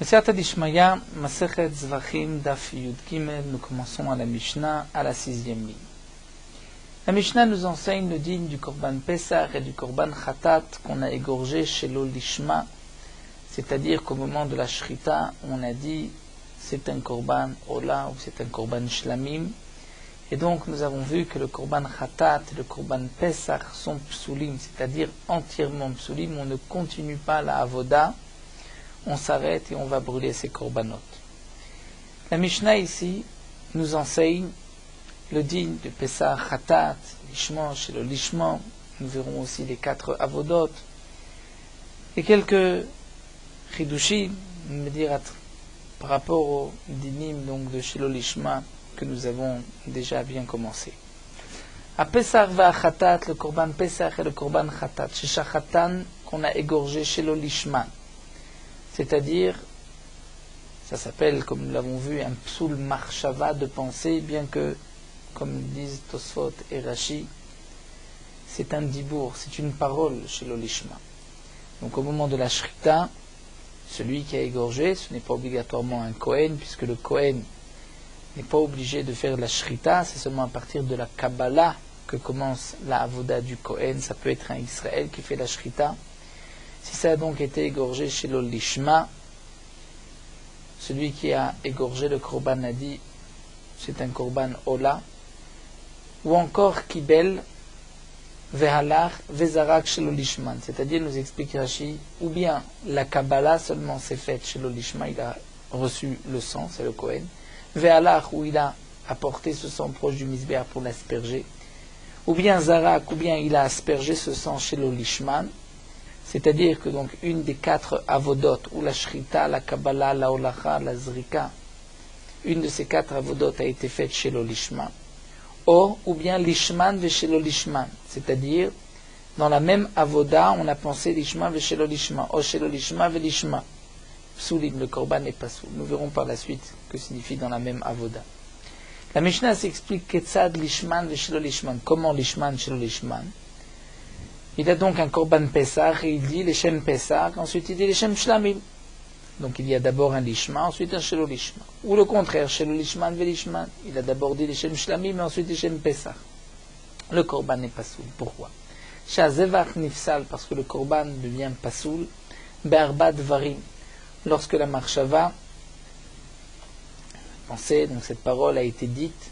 Mesiyata d'Ishmaya, Masechet Zvachim, Daf Yud Gimel, nous commençons à la Mishnah, à la 6e ligne. La Mishnah nous enseigne le digne du Korban Pesach et du Korban Khatat qu'on a égorgé chez l'Olishma, c'est-à-dire qu'au moment de la Shrita, on a dit c'est un Korban Ola ou c'est un Korban Shlamim. Et donc nous avons vu que le Korban Khatat et le Korban Pesach sont psulim, c'est-à-dire entièrement psulim, on ne continue pas la Avoda, on s'arrête et on va brûler ces korbanot. La Mishnah ici nous enseigne le digne de Pesach, Khatat, Lishma, chez le Lishma. Nous verrons aussi les 4 avodot et quelques chidushim, me dire par rapport au dinim donc de chez le Lishma que nous avons déjà bien commencé. À Pesach va Khatat, le Korban Pesach et le Korban Khatat, chez Shachatan qu'on a égorgé chez le Lishma. C'est-à-dire, ça s'appelle, comme nous l'avons vu, un psoul marshava de pensée, bien que, comme disent Tosfot et Rashi, c'est un dibour, c'est une parole chez l'Olishma. Donc au moment de la Shrita, celui qui a égorgé, ce n'est pas obligatoirement un Kohen, puisque le Kohen n'est pas obligé de faire la Shrita, c'est seulement à partir de la Kabbalah que commence la Avoda du Kohen, ça peut être un Israël qui fait la Shrita. Si ça a donc été égorgé chez l'Olishma, celui qui a égorgé le Korban a dit c'est un Korban Ola, ou encore Kibel, Vehalar, Vezarak chez l'Olishman, c'est-à-dire nous explique Rashi, ou bien la Kabbalah seulement s'est faite chez l'Olishma, il a reçu le sang, c'est le Kohen, Vehalar où il a apporté ce sang proche du Misbéach pour l'asperger, ou bien Zarak, ou bien il a aspergé ce sang chez l'Olishman. C'est-à-dire que donc une des 4 avodot, ou la Shrita, la Kabbalah, la Holacha, la Zrika, une de ces 4 avodot a été faite chez l'Olishma. Ou bien l'Ishman ve chez l'Olishman, c'est-à-dire dans la même avoda, on a pensé l'Ishman ve chez l'Olishma, ou chez l'Olishma ve l'Ishma. Psulim, le Korban n'est pas soul. Nous verrons par la suite ce que signifie dans la même avoda. La Mishnah s'explique Ketzad l'Ishman ve chez l'Olishman. Comment l'Ishman chez l'Olishman? Il a donc un Korban Pesach et il dit les Shem Pesach, ensuite il dit les Shem Shlamim. Donc il y a d'abord un Lishma, ensuite un Shelo Lishma. Ou le contraire, Shelo Lishman ve Lishman. Il a d'abord dit les Shem Shlamim et ensuite les Shem Pesach. Le Korban n'est pas soul. Pourquoi? Shazevach Nifsal, parce que le Korban devient pas soul. Be'arba Dvarim, lorsque la Marshava, pensez, donc cette parole a été dite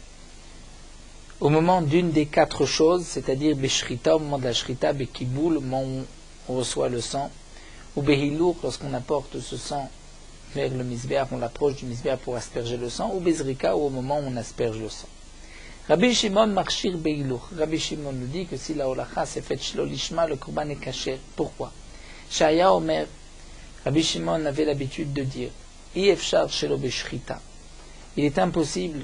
au moment d'une des 4 choses, c'est-à-dire Beshrita, au moment de la Shrita, Bekiboul, au moment où on reçoit le sang, ou Behilour, lorsqu'on apporte ce sang vers le Misbéach, on l'approche du Misbéach pour asperger le sang, ou Bezrika, ou au moment où on asperge le sang. Rabbi Shimon marchir Behilour. Rabbi Shimon nous dit que si la Holacha s'est faite chez l'Olishma, le Korban est caché. Pourquoi? Shaya Omer, Rabbi Shimon avait l'habitude de dire, Iefshar shelo Beshrita. Il est impossible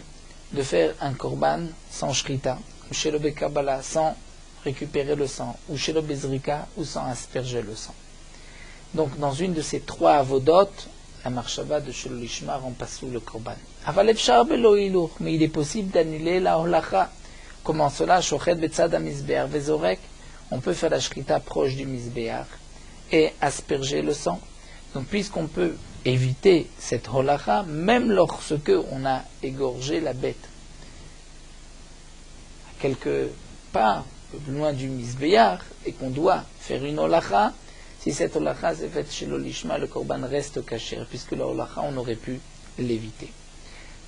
de faire un korban sans shrita, ou chez le Kabbalah sans récupérer le sang, ou chez le Bezrika ou sans asperger le sang. Donc dans une de ces 3 avodot, la marshava de chez l'Ishma rend pas sous le korban. Mais il est possible d'annuler la holacha. Comment cela? Shochet betzad ha-mizbeach vezorek. On peut faire la shrita proche du Misbéach et asperger le sang. Donc puisqu'on peut éviter cette holacha, même lorsque on a égorgé la bête à quelque part, un peu plus loin du Misbéach, et qu'on doit faire une holacha, si cette holacha s'est faite chez l'Olishma, le korban reste caché, puisque la holacha, on aurait pu l'éviter.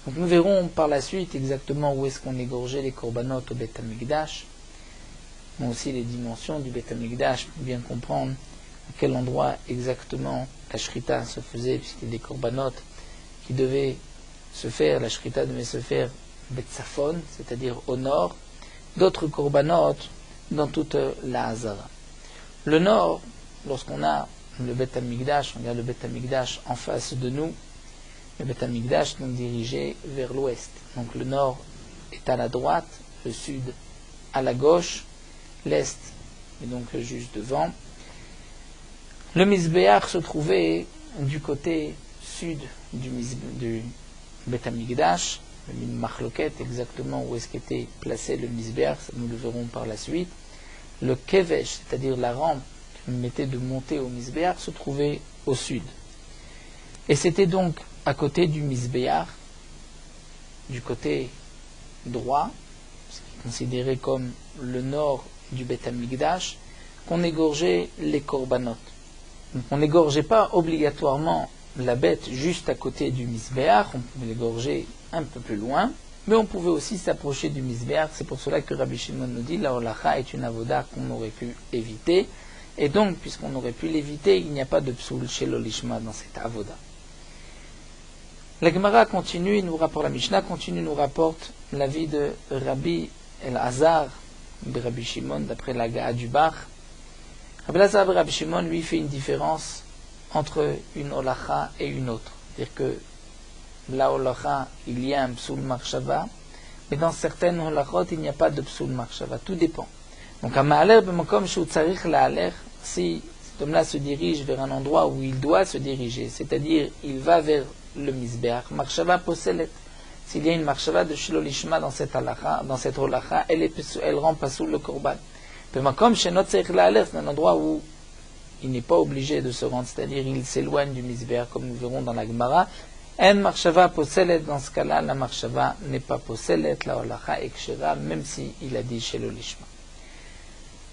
Donc nous verrons par la suite exactement où est-ce qu'on égorgeait les korbanot au Beth Amikdash, mais aussi les dimensions du Beth Amikdash, pour bien comprendre à quel endroit exactement la shrita se faisait, puisqu'il y a des korbanot qui devaient se faire, la shrita devait se faire Betsafon, c'est-à-dire au nord, d'autres korbanot dans toute la Hazara. Le nord, lorsqu'on a le Beth Amikdash, on regarde le Beth Amikdash en face de nous, le Beth Amikdash est donc dirigé vers l'ouest. Donc le nord est à la droite, le sud à la gauche, l'est est donc juste devant. Le Misbéach se trouvait du côté sud du Beth Amikdash, le Machloket, exactement où est-ce qu'était placé le Misbéach, nous le verrons par la suite. Le Kevesh, c'est-à-dire la rampe qui permettait de monter au Misbéach, se trouvait au sud. Et c'était donc à côté du Misbéach, du côté droit, ce qui est considéré comme le nord du Beth Amikdash, qu'on égorgeait les korbanot. Donc on n'égorgeait pas obligatoirement la bête juste à côté du Misbéach, on pouvait l'égorger un peu plus loin, mais on pouvait aussi s'approcher du Misbéach. C'est pour cela que Rabbi Shimon nous dit la holacha est une avoda qu'on aurait pu éviter, et donc puisqu'on aurait pu l'éviter, il n'y a pas de psoul chez l'olishma dans cette avoda. La Gemara continue, la Mishnah continue, nous rapporte l'avis de Rabbi El-Hazar, de Rabbi Shimon, d'après la Ga'a du Bach. Rabbi El-Hazar et Rabbi Shimon, lui, fait une différence entre une holacha et une autre. C'est-à-dire que la holacha, il y a un psoul marshava, mais dans certaines holachot, il n'y a pas de psoul marshava. Tout dépend. Donc, à ma'aler b'makom shu tzarich la'aler, si cet homme-là se dirige vers un endroit où il doit se diriger, c'est-à-dire il va vers le misbeach, marshava poselet. S'il y a une marshava de shilolishma dans cette holacha, elle rend pas sous le korban. B'makom shenot tzarich la'aler, c'est un endroit où il n'est pas obligé de se rendre, c'est-à-dire il s'éloigne du misbeach, comme nous verrons dans la Gemara. En marshava poselet, dans ce cas-là, la marshava n'est pas poselet, la holacha est kshera, même s'il a dit shilolishma.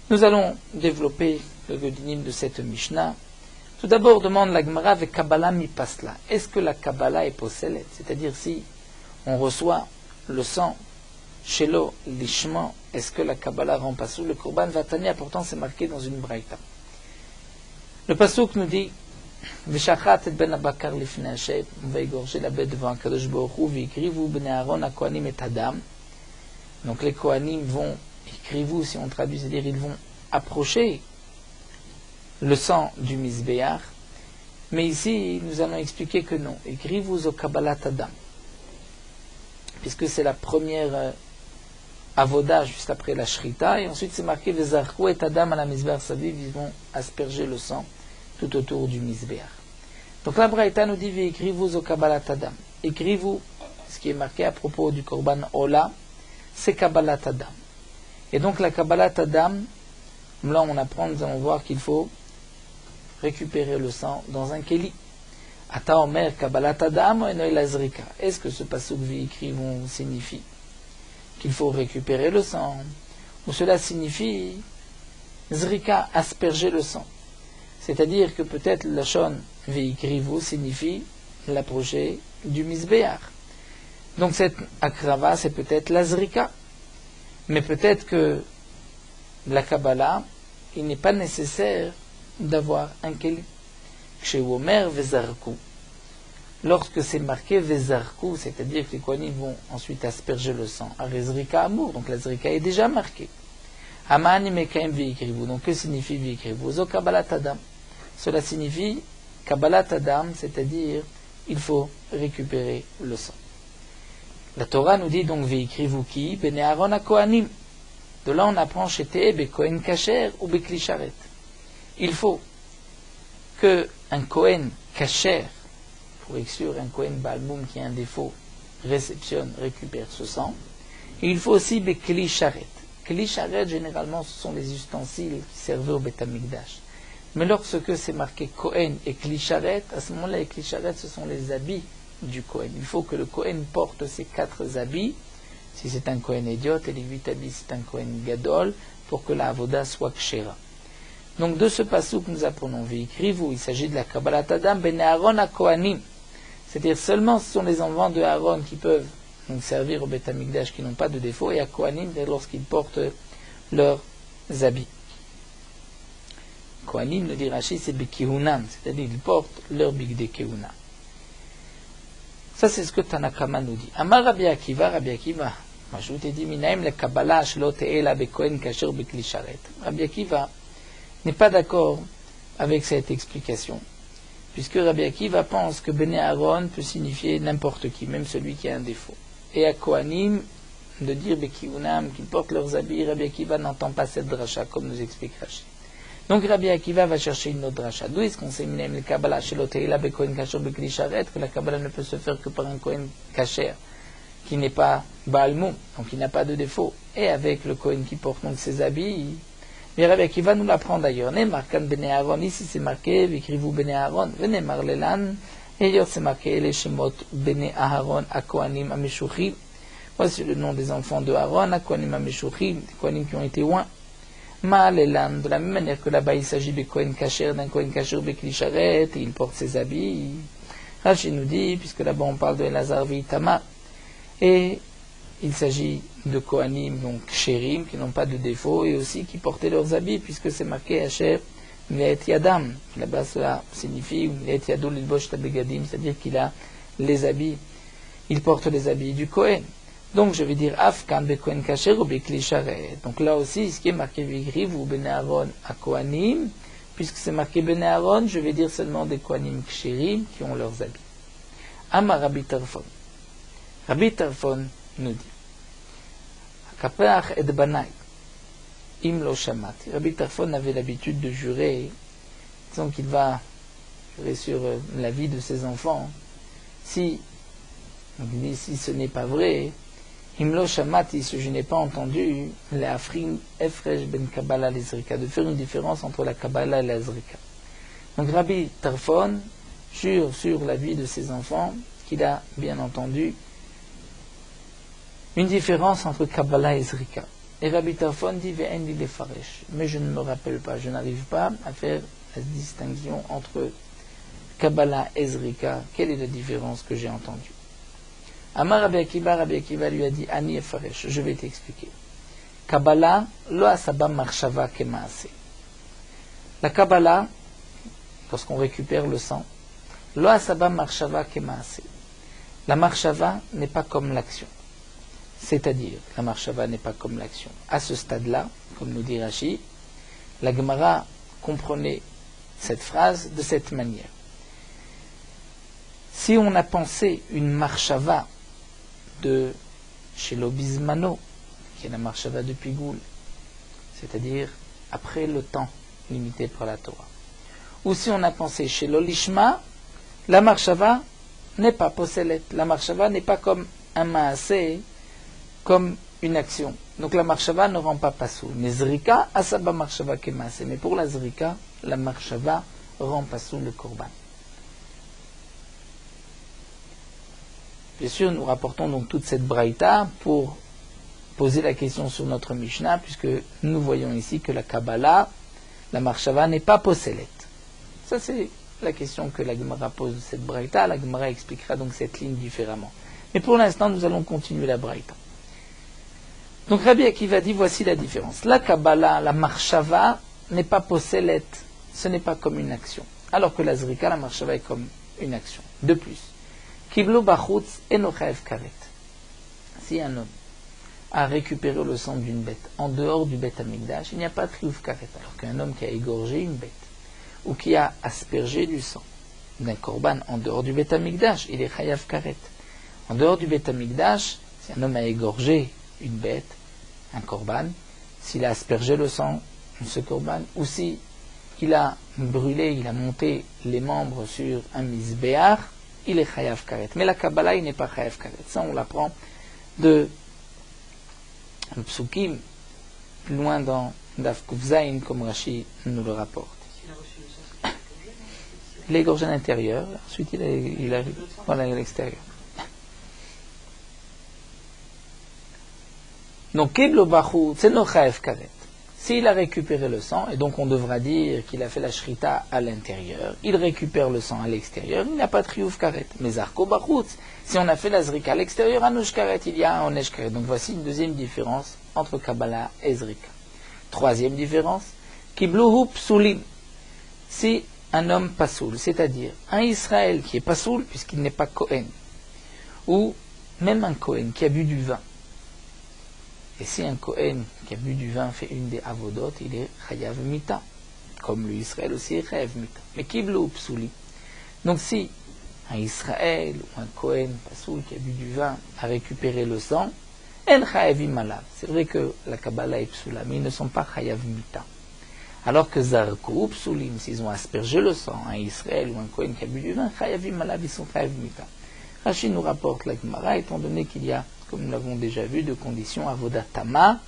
Nous allons développer le godinim de cette Mishnah. Tout d'abord, demande la Gemara avec Kabbalah mi pasla. Est-ce que la Kabbalah est poselet? C'est-à-dire, si on reçoit le sang shelo lishma, est-ce que la Kabbalah rend pas sous le korban vatania? Pourtant, c'est marqué dans une braïta. Le pasuk nous dit V'shachat et ben abakar lifnei Hashem, on va égorger la bête devant Kadosh Baruch Hu, v'ikrivu bnei Aaron hakohanim et Adam. Donc les kohanim vont, écrivez-vous si on traduit, c'est-à-dire ils vont approcher le sang du misbéach, mais ici nous allons expliquer que non, écrivez-vous au Kabbalat Adam, puisque c'est la première avoda juste après la shrita, et ensuite c'est marqué Vezarku et Adam à la misbéach saviv, ils vont asperger le sang tout autour du misbéach. Donc la braïta nous dit écrivez-vous au Kabbalat Adam, écrivez-vous, ce qui est marqué à propos du korban Ola, c'est Kabbalat Adam. Et donc la Kabbalat Adam, là on apprend, nous allons voir qu'il faut récupérer le sang dans un keli. Ata Omer Kabbalat Adam ou Enoy Lazrika. Est-ce que ce pasuk écrit signifie qu'il faut récupérer le sang, ou cela signifie Zrika, asperger le sang? C'est-à-dire que peut-être la shon veikrivu signifie l'approcher du misbéach. Donc cette akrava, c'est peut-être la zrika. Mais peut-être que la Kabbalah, il n'est pas nécessaire d'avoir un keli. Chez Omer Vezarku. Lorsque c'est marqué Vezarku, c'est-à-dire que les kohanim vont ensuite asperger le sang. Arezrika amour, donc la zrika est déjà marquée. Amani mekaim veikrivu. Donc que signifie veikrivu? Zo Kabbalat Adam. Cela signifie Kabbalat Adam, c'est-à-dire il faut récupérer le sang. La Torah nous dit donc veikrivu ki bnei Aaron hakohanim. De là on apprend chez Te'e Kohen kasher ou bekli sharet. Il faut que un Kohen kasher, pour exclure un Kohen balmoum qui a un défaut, récupère ce sang. Et il faut aussi bekli sharet. Kli sharet, généralement, ce sont les ustensiles qui servaient au Beth Amikdash. Mais lorsque c'est marqué Kohen et kli sharet, à ce moment-là, les kli sharet, ce sont les habits du Kohen. Il faut que le Kohen porte ces 4 habits, si c'est un Kohen idiot, et les 8 habits, c'est un Kohen gadol, pour que la avoda soit kshera. Donc de ce pasuk nous apprenons veikrivu, il s'agit de la Kabbalat Adam ben Aaron hakohanim. C'est-à-dire seulement ce sont les enfants de Aaron qui peuvent donc servir au Beth Amikdash, qui n'ont pas de défaut, et à Kohanim lorsqu'ils portent leurs habits. Kohanim, le dit Rashi, c'est bekihunam, c'est-à-dire ils portent leur bigde kehuna. Ça c'est ce que Tanakama nous dit. Amar Rabbi Akiva, moi je vous ai dit, minaim le Kabbalah shelo te'ela bekohen kasher bekli sharet. Rabbi Akiva n'est pas d'accord avec cette explication, puisque Rabbi Akiva pense que Bnei Aaron peut signifier n'importe qui, même celui qui a un défaut. Et à Kohanim, de dire Bekiunam, qu'ils portent leurs habits, Rabbi Akiva n'entend pas cette dracha, comme nous explique Rashi. Donc Rabbi Akiva va chercher une autre dracha. D'où est-ce qu'on sait minaim le Kabbalah shelo te'ela bekohen kasher bekli sharet, que la Kabbalah ne peut se faire que par un Kohen kasher, qui n'est pas Baal Moum, donc il n'a pas de défaut, et avec le Kohen qui porte donc ses habits. Mais Rabbi Akiva nous l'apprend d'ailleurs. Ne'mar kan bnei Aaron, ici c'est marqué, v'ikrivu bnei Aaron, ve'ne'mar lelan, Et hier c'est marqué les Shemot Bene Aharon Akohanim Ameshuchim. Voici le nom des enfants de Aaron, Akohanim Ameshuchim, des Kohanim qui ont été oints. Ma'alelan, de la même manière que là-bas il s'agit de Kohen Kasher, d'un Kohen Kasher Bekli Sharet, et il porte ses habits. Rashi nous dit, puisque là-bas on parle de Elazar Veitama, et il s'agit de Kohanim, donc Chérim, qui n'ont pas de défaut, et aussi qui portaient leurs habits, puisque c'est marqué Asher Mlet Yadam. Là-bas cela signifie Mlet Yadol Ilbosh Tabegadim, c'est-à-dire qu'il a les habits, il porte les habits du Kohen. Donc je vais dire Afkan be Kohen Kasher ou Bekli Sharet. Donc là aussi, ce qui est marqué Vigriv ou Bene Aaron à Kohanim, puisque c'est marqué Bene Aaron, je vais dire seulement des Kohanim Kshérim qui ont leurs habits. Amar Rabbi Tarfon. Rabbi Tarfon nous dit Akapeach et Banai, Im lo shamati. Rabbi Tarfon avait l'habitude de jurer, disons qu'il va jurer sur la vie de ses enfants. Si ce n'est pas vrai, Imlo Shamati, si je n'ai pas entendu, les Afrim Efresh ben Kabbalah l'Ezrika, de faire une différence entre la Kabbalah et l'Ezrika. Donc Rabbi Tarfon jure sur la vie de ses enfants qu'il a bien entendu une différence entre Kabbalah et Ezrika. Et Rabbi Tarfon dit Ve'en li lefaresh, mais je ne me rappelle pas, je n'arrive pas à faire la distinction entre Kabbalah et Ezrika. Quelle est la différence que j'ai entendue? Amar Rabbi Akiva lui a dit Ani efaresh, je vais t'expliquer. Kabbalah, lo asaba marshava kemaase. La Kabbalah, lorsqu'on récupère le sang, lo asaba marshava kemaase. La marshava n'est pas comme l'action. C'est-à-dire, la marshava n'est pas comme l'action. À ce stade-là, comme nous dit Rashi, la Gemara comprenait cette phrase de cette manière. Si on a pensé une marshava de chez l'Obismano, qui est la marshava de Pigoul, c'est-à-dire après le temps limité par la Torah. Ou si on a pensé chez l'Olishma, la marshava n'est pas possélet. La marshava n'est pas comme un maasé, comme une action. Donc la marshava ne rend pas pasoul. Mais zrika, asaba marshava ke maasé. Mais pour la zrika, la marshava rend pasoul le korban. Bien sûr, nous rapportons donc toute cette braïta pour poser la question sur notre Mishnah, puisque nous voyons ici que la Kabbalah, la marshava n'est pas possélet. Ça, c'est la question que la Gemara pose de cette braïta. La Gemara expliquera donc cette ligne différemment. Mais pour l'instant, nous allons continuer la braïta. Donc Rabbi Akiva dit, voici la différence. La Kabbalah, la marshava, n'est pas possélet. Ce n'est pas comme une action. Alors que la zrika, la marshava, est comme une action. De plus, Kiblo bachutz enochaev karet. Si un homme a récupéré le sang d'une bête en dehors du Beth Amikdash, il n'y a pas de triouf karet. Alors qu'un homme qui a égorgé une bête ou qui a aspergé du sang d'un korban en dehors du Beth Amikdash, il est chayav karet. En dehors du Beth Amikdash, si un homme a égorgé une bête, un korban, s'il a aspergé le sang de ce korban, ou si il a brûlé, il a monté les membres sur un misbéar, il est chayav karet. Mais la Kabbalah, il n'est pas chayav karet. Ça, on l'apprend de Psukim, plus loin dans Daf Kuf Zayin, comme Rashi nous le rapporte. Il est égorgé à l'intérieur, ensuite il a voilà, à l'extérieur. Donc, Kiblo Bachou, c'est no chayav karet. S'il a récupéré le sang, et donc on devra dire qu'il a fait la shrita à l'intérieur, il récupère le sang à l'extérieur, il n'a pas de triouf karet. Mais Zarko Bachutz, si on a fait la zrika à l'extérieur, anush karet, il y a un onesh karet. Donc voici une deuxième différence entre Kabbalah et zrika. Troisième différence, Kibluhu psulim. Si un homme pasoul, c'est-à-dire un Israël qui est pasoul, puisqu'il n'est pas Kohen, ou même un Kohen qui a bu du vin. Et si un Kohen qui a bu du vin fait une des avodot, il est chayav mita, comme l'Israël aussi est chayav mita. Mais kiblu psouli. Donc si un Israël ou un Kohen pasoul qui a bu du vin a récupéré le sang, en chayavim malav. C'est vrai que la Kabbalah est psoula, mais ils ne sont pas chayav mita. Alors que zarko psoulim, s'ils ont aspergé le sang, un Israël ou un Kohen qui a bu du vin, chayavim malav, ils sont chayav mita. Rashi nous rapporte la Gemara, étant donné qu'il y a, comme nous l'avons déjà vu, deux conditions, avodat tama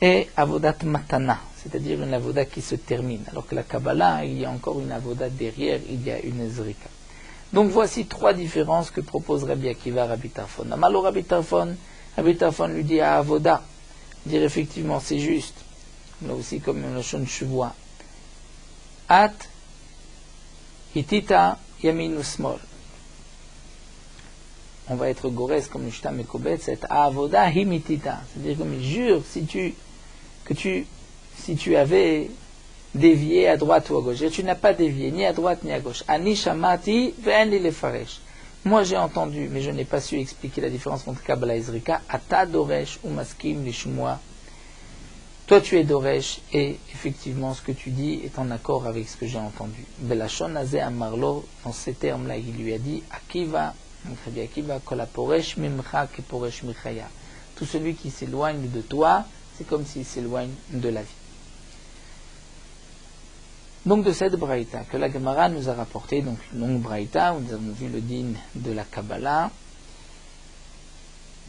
et avodat matana, c'est-à-dire une avodat qui se termine. Alors que la Kabbalah, il y a encore une avodat derrière, il y a une zrika. Donc voici trois différences que propose Rabbi Akiva à Rabbi Tarfon. Amalo Rabbi Tarfon lui dit à Avoda, dire effectivement c'est juste, là aussi comme une Lashon Shuvoa, At Hitita Yamin Smol. On va être Gores comme Mishta Mekobet, c'est Avoda Himitita. C'est-à-dire comme il jure si tu avais dévié à droite ou à gauche. Et tu n'as pas dévié ni à droite ni à gauche. Ani Shamati ve'en li lefaresh. Moi j'ai entendu, mais je n'ai pas su expliquer la différence entre Kabbalah et Zrika. Ata Doresh ou Maskim Lishmoa. Toi tu es Doresh et effectivement ce que tu dis est en accord avec ce que j'ai entendu. Belashon Azeh Amarlo, dans ces termes-là, il lui a dit Akiva, Rabbi Akiva, Kolaporesh Mimcha Keporesh Michaya. Tout celui qui s'éloigne de toi, c'est comme s'il s'éloigne de la vie. Donc de cette braïta que la Gemara nous a rapporté, donc une longue braïta où nous avons vu le din de la Kabbalah,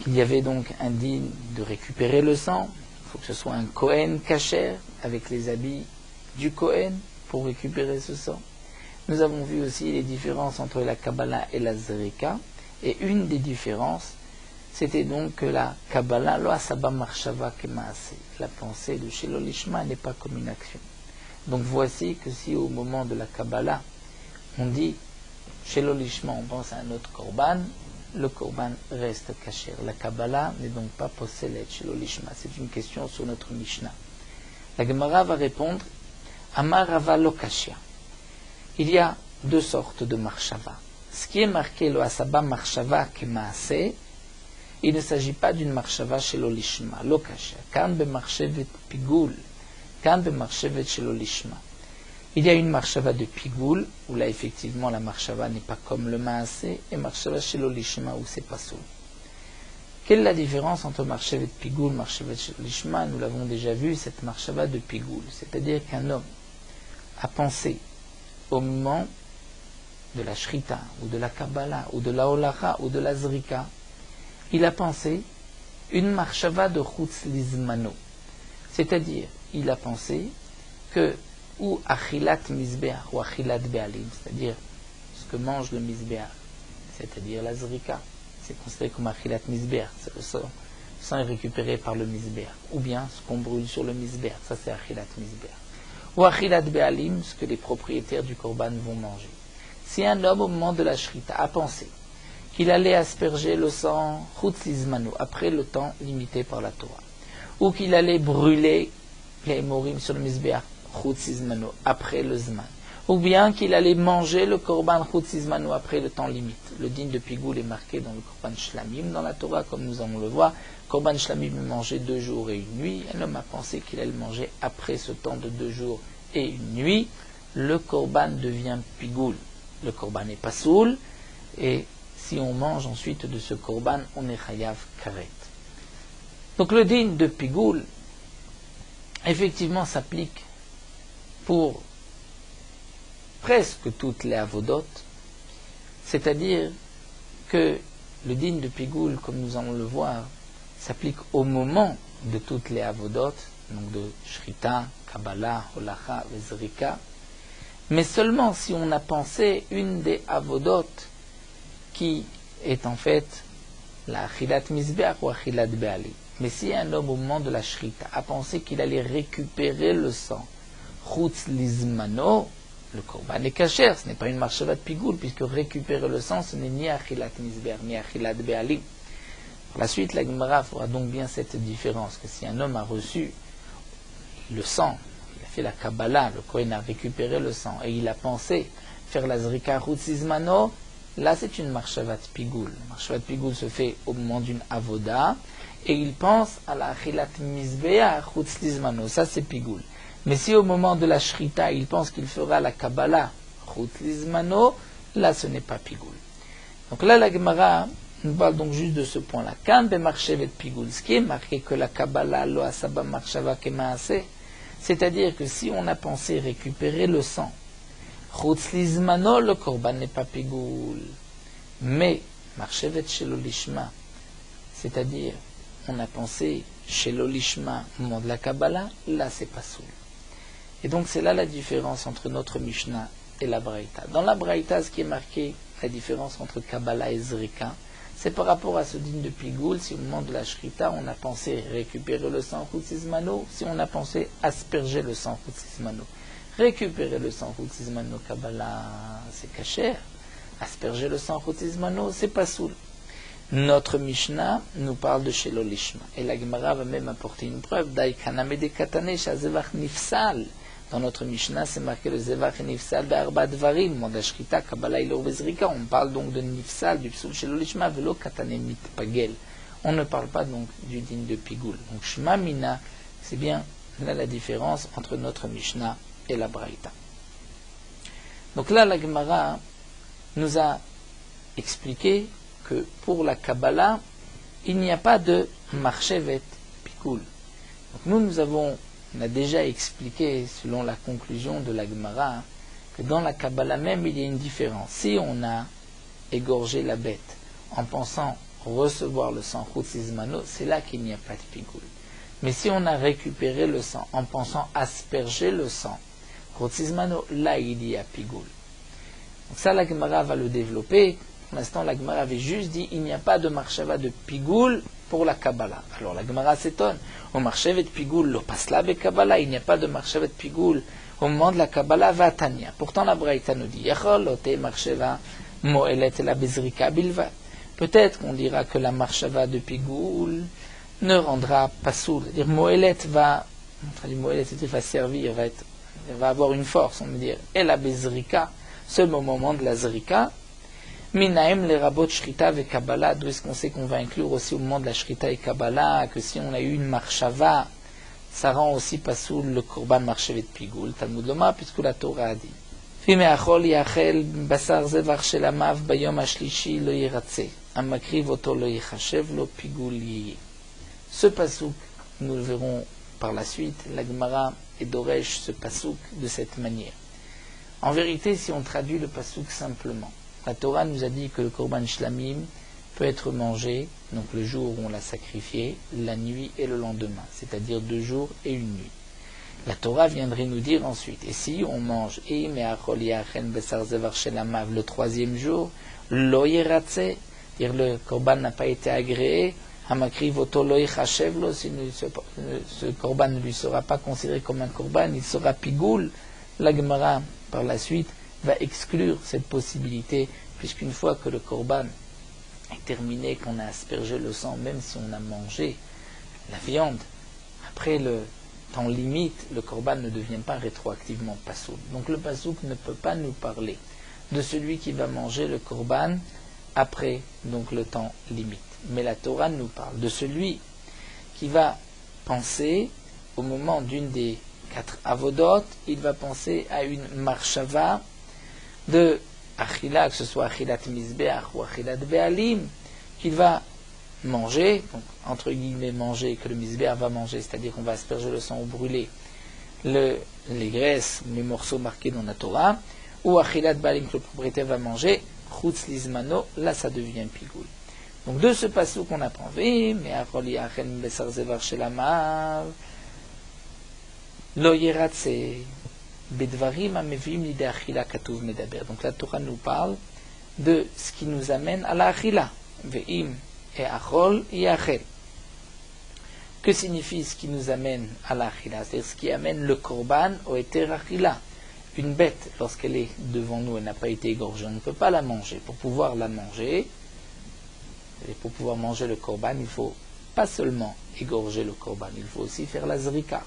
qu'il y avait donc un din de récupérer le sang, il faut que ce soit un Kohen kasher avec les habits du Kohen pour récupérer ce sang. Nous avons vu aussi les différences entre la Kabbalah et la Zrika, et une des différences, c'était donc que la Kabbalah, lo asaba marshava kemaase, la pensée de Shelo Lishma n'est pas comme une action. Donc voici que si au moment de la Kabbalah, on dit Shelo Lishma, on pense à un autre korban, le korban reste kasher. La Kabbalah n'est donc pas possédée Shelo Lishma. C'est une question sur notre Mishnah. La Gemara va répondre Amar Rava lo kashya. Il y a deux sortes de marshava. Ce qui est marqué lo asaba marshava kemaase, il ne s'agit pas d'une marshava Shelo Lishma, lo kashya. Kan be marshevet pigul. Il y a une marshava de pigoul, où là effectivement la marshava n'est pas comme le maasé, et marshava shelo lishma où c'est pas soul. Quelle est la différence entre marshava de pigoul et marshava shelo lishma? Nous l'avons déjà vu, cette marshava de pigoul, c'est-à-dire qu'un homme a pensé au moment de la shrita, ou de la kabbalah, ou de la holacha, ou de la zrika, il a pensé une marshava de chutz lizmano, c'est-à-dire il a pensé que ou achilat misbeach ou achilat be'alim, c'est-à-dire ce que mange le misbeach, c'est-à-dire la zrika, c'est considéré comme achilat misbeach, c'est le sang est récupéré par le misbeach, ou bien ce qu'on brûle sur le misbeach, ça c'est achilat misbeach, ou achilat be'alim, ce que les propriétaires du korban vont manger. Si un homme au moment de la shrita a pensé qu'il allait asperger le sang chutz lizmano, après le temps limité par la Torah, ou qu'il allait brûler les morim sur le misbeach chutz lizmano, après le zman, ou bien qu'il allait manger le korban chutz lizmano après le temps limite. Le din de pigoul est marqué dans le korban shlamim dans la Torah, comme nous allons le voir. Korban shlamim est mangé 2 jours et 1 nuit. Un homme a pensé qu'il allait manger après ce temps de 2 jours et 1 nuit. Le korban devient pigoul. Le korban est pas soul, et si on mange ensuite de ce korban, on est chayav karet. Donc le din de pigoul effectivement s'applique pour presque toutes les avodot, c'est-à-dire que le din de pigoul, comme nous allons le voir, s'applique au moment de toutes les avodot, donc de shrita, kabbalah, holacha, vezrika, mais seulement si on a pensé une des avodot qui est en fait la achilat misbeach ou achilat be'ali. Mais si un homme au moment de la shrita a pensé qu'il allait récupérer le sang chutz lizmano, le korban est kasher, ce n'est pas une marshava de pigoul, puisque récupérer le sang, ce n'est ni achilat misbeach ni achilat be'ali. Par la suite, la Gemara fera donc bien cette différence, que si un homme a reçu le sang, il a fait la Kabbalah, le Kohen a récupéré le sang, et il a pensé faire la zrika chutz lizmano, là c'est une marshava de pigoul. La marshava de pigoul se fait au moment d'une avoda, et il pense à la achilat misbeach chutz lizmano, ça c'est pigoul. Mais si au moment de la shrita, il pense qu'il fera la Kabbalah chutz lizmano, là ce n'est pas pigoul. Donc là la Gemara nous parle donc juste de ce point-là. Kan be marchevet pigoul, ce qui est marqué que la Kabbalah lo asaba marshava kemaase, c'est-à-dire que si on a pensé récupérer le sang, chutz lizmano, le korban n'est pas pigoul, mais marchevet shelo lishma, c'est-à-dire on a pensé shelo lishma au moment de la Kabbalah, là c'est pas soul. Et donc c'est là la différence entre notre Mishnah et la Braïta. Dans la Braïta, ce qui est marqué la différence entre Kabbalah et Zrika, c'est par rapport à ce din de Pigoul, si au moment de la Shrita, on a pensé récupérer le sang Chutzizmano, si on a pensé asperger le sang Chutzizmano. Récupérer le sang Chutzizmano, Kabbalah, c'est kasher. Asperger le sang Chutzizmano, c'est pas soul. Notre Mishnah nous parle de Shelo Lishma. Et la Gemara va même apporter une preuve. Dai kaname de katane shazevach nifsal. Dans notre Mishnah, c'est marqué le zevach nifsal be'arba dvarim. Mondashrita, Kabbalah, ilor bezrika. On parle donc de nifsal, du psoul Shelo Lishma, velo katane mitpagel. On ne parle pas donc du din de Pigoul. Donc Shema Mina, c'est bien là la différence entre notre Mishnah et la Braïta. Donc là, la Gemara nous a expliqué que pour la Kabbalah, il n'y a pas de marchevet Pigoul. Donc on a déjà expliqué, selon la conclusion de la Gemara, que dans la Kabbalah même, il y a une différence. Si on a égorgé la bête en pensant recevoir le sang Chutzizmano, c'est là qu'il n'y a pas de Pigoul. Mais si on a récupéré le sang en pensant asperger le sang Chutzizmano, là il y a Pigoul. Donc ça, la Gemara va le développer. Pour l'instant, la Gemara avait juste dit il n'y a pas de marchava de Pigoul pour la Kabbalah. Alors la Gemara s'étonne. Au marchevet Pigoul, lo pasla be Kabbalah, il n'y a pas de marchevet Pigoul au moment de la Kabbalah va Tanya. Pourtant la Braïta nous dit Yachol ote marcheva moelet la bezrika bilva. Peut-être qu'on dira que la marchava de Pigoul ne rendra pas soul. C'est-à-dire moelet va servir, va avoir une force, on va dire. Et la bezrika, seulement au moment de la zrika. Minaim les rabot shrita ve Kabbalah, d'où est-ce qu'on sait qu'on va inclure aussi au moment de la shrita et Kabbalah, que si on a eu une marchava, ça rend aussi pas soul le korban marchevet Pigoul, Talmud Loma, puisque la Torah a dit. Fi me'achol yachel basar zevach shel amav bayom hashlishi lo yiratze, amakriv oto lo yichashev lo Pigoul yiyi. Ce pasouk, nous le verrons par la suite, la Gemara et Doresh ce pasouk de cette manière. En vérité, si on traduit le pasouk simplement, la Torah nous a dit que le korban shlamim peut être mangé, donc le jour où on l'a sacrifié, la nuit et le lendemain, c'est-à-dire 2 jours et une nuit. La Torah viendrait nous dire ensuite, et si on mange le 3e jour, lo yeratse, dire le korban n'a pas été agréé, hamakriv oto lo yichashev, si ce korban ne lui sera pas considéré comme un korban, il sera pigoul. La Gemara, par la suite, va exclure cette possibilité, puisqu'une fois que le korban est terminé, qu'on a aspergé le sang, même si on a mangé la viande, après le temps limite, le korban ne devient pas rétroactivement pasouk. Donc le pasouk ne peut pas nous parler de celui qui va manger le korban après donc le temps limite. Mais la Torah nous parle de celui qui va penser au moment d'une des 4 avodot, il va penser à une marchava de achila, que ce soit achilat mizbeach ou achilat be'alim, qu'il va manger, donc entre guillemets manger, que le mizbeach va manger, c'est-à-dire qu'on va asperger le sang ou brûler les graisses, les morceaux marqués dans la Torah, ou achilat be'alim, que le propriétaire va manger, chutz lizmano, là ça devient pigoul. Donc de ce passage qu'on apprend, mais achol yachen besar zevar shelamav, lo yeratse, bedvarim amevim lide achila katuv medaber. Donc la Torah nous parle de ce qui nous amène à la achila. Ve'im et achol yachel. Que signifie ce qui nous amène à la achila? C'est-à-dire ce qui amène le korban au eter achila. Une bête, lorsqu'elle est devant nous, elle n'a pas été égorgée, on ne peut pas la manger. Pour pouvoir la manger, et pour pouvoir manger le korban, il faut pas seulement égorger le korban, il faut aussi faire la zrika,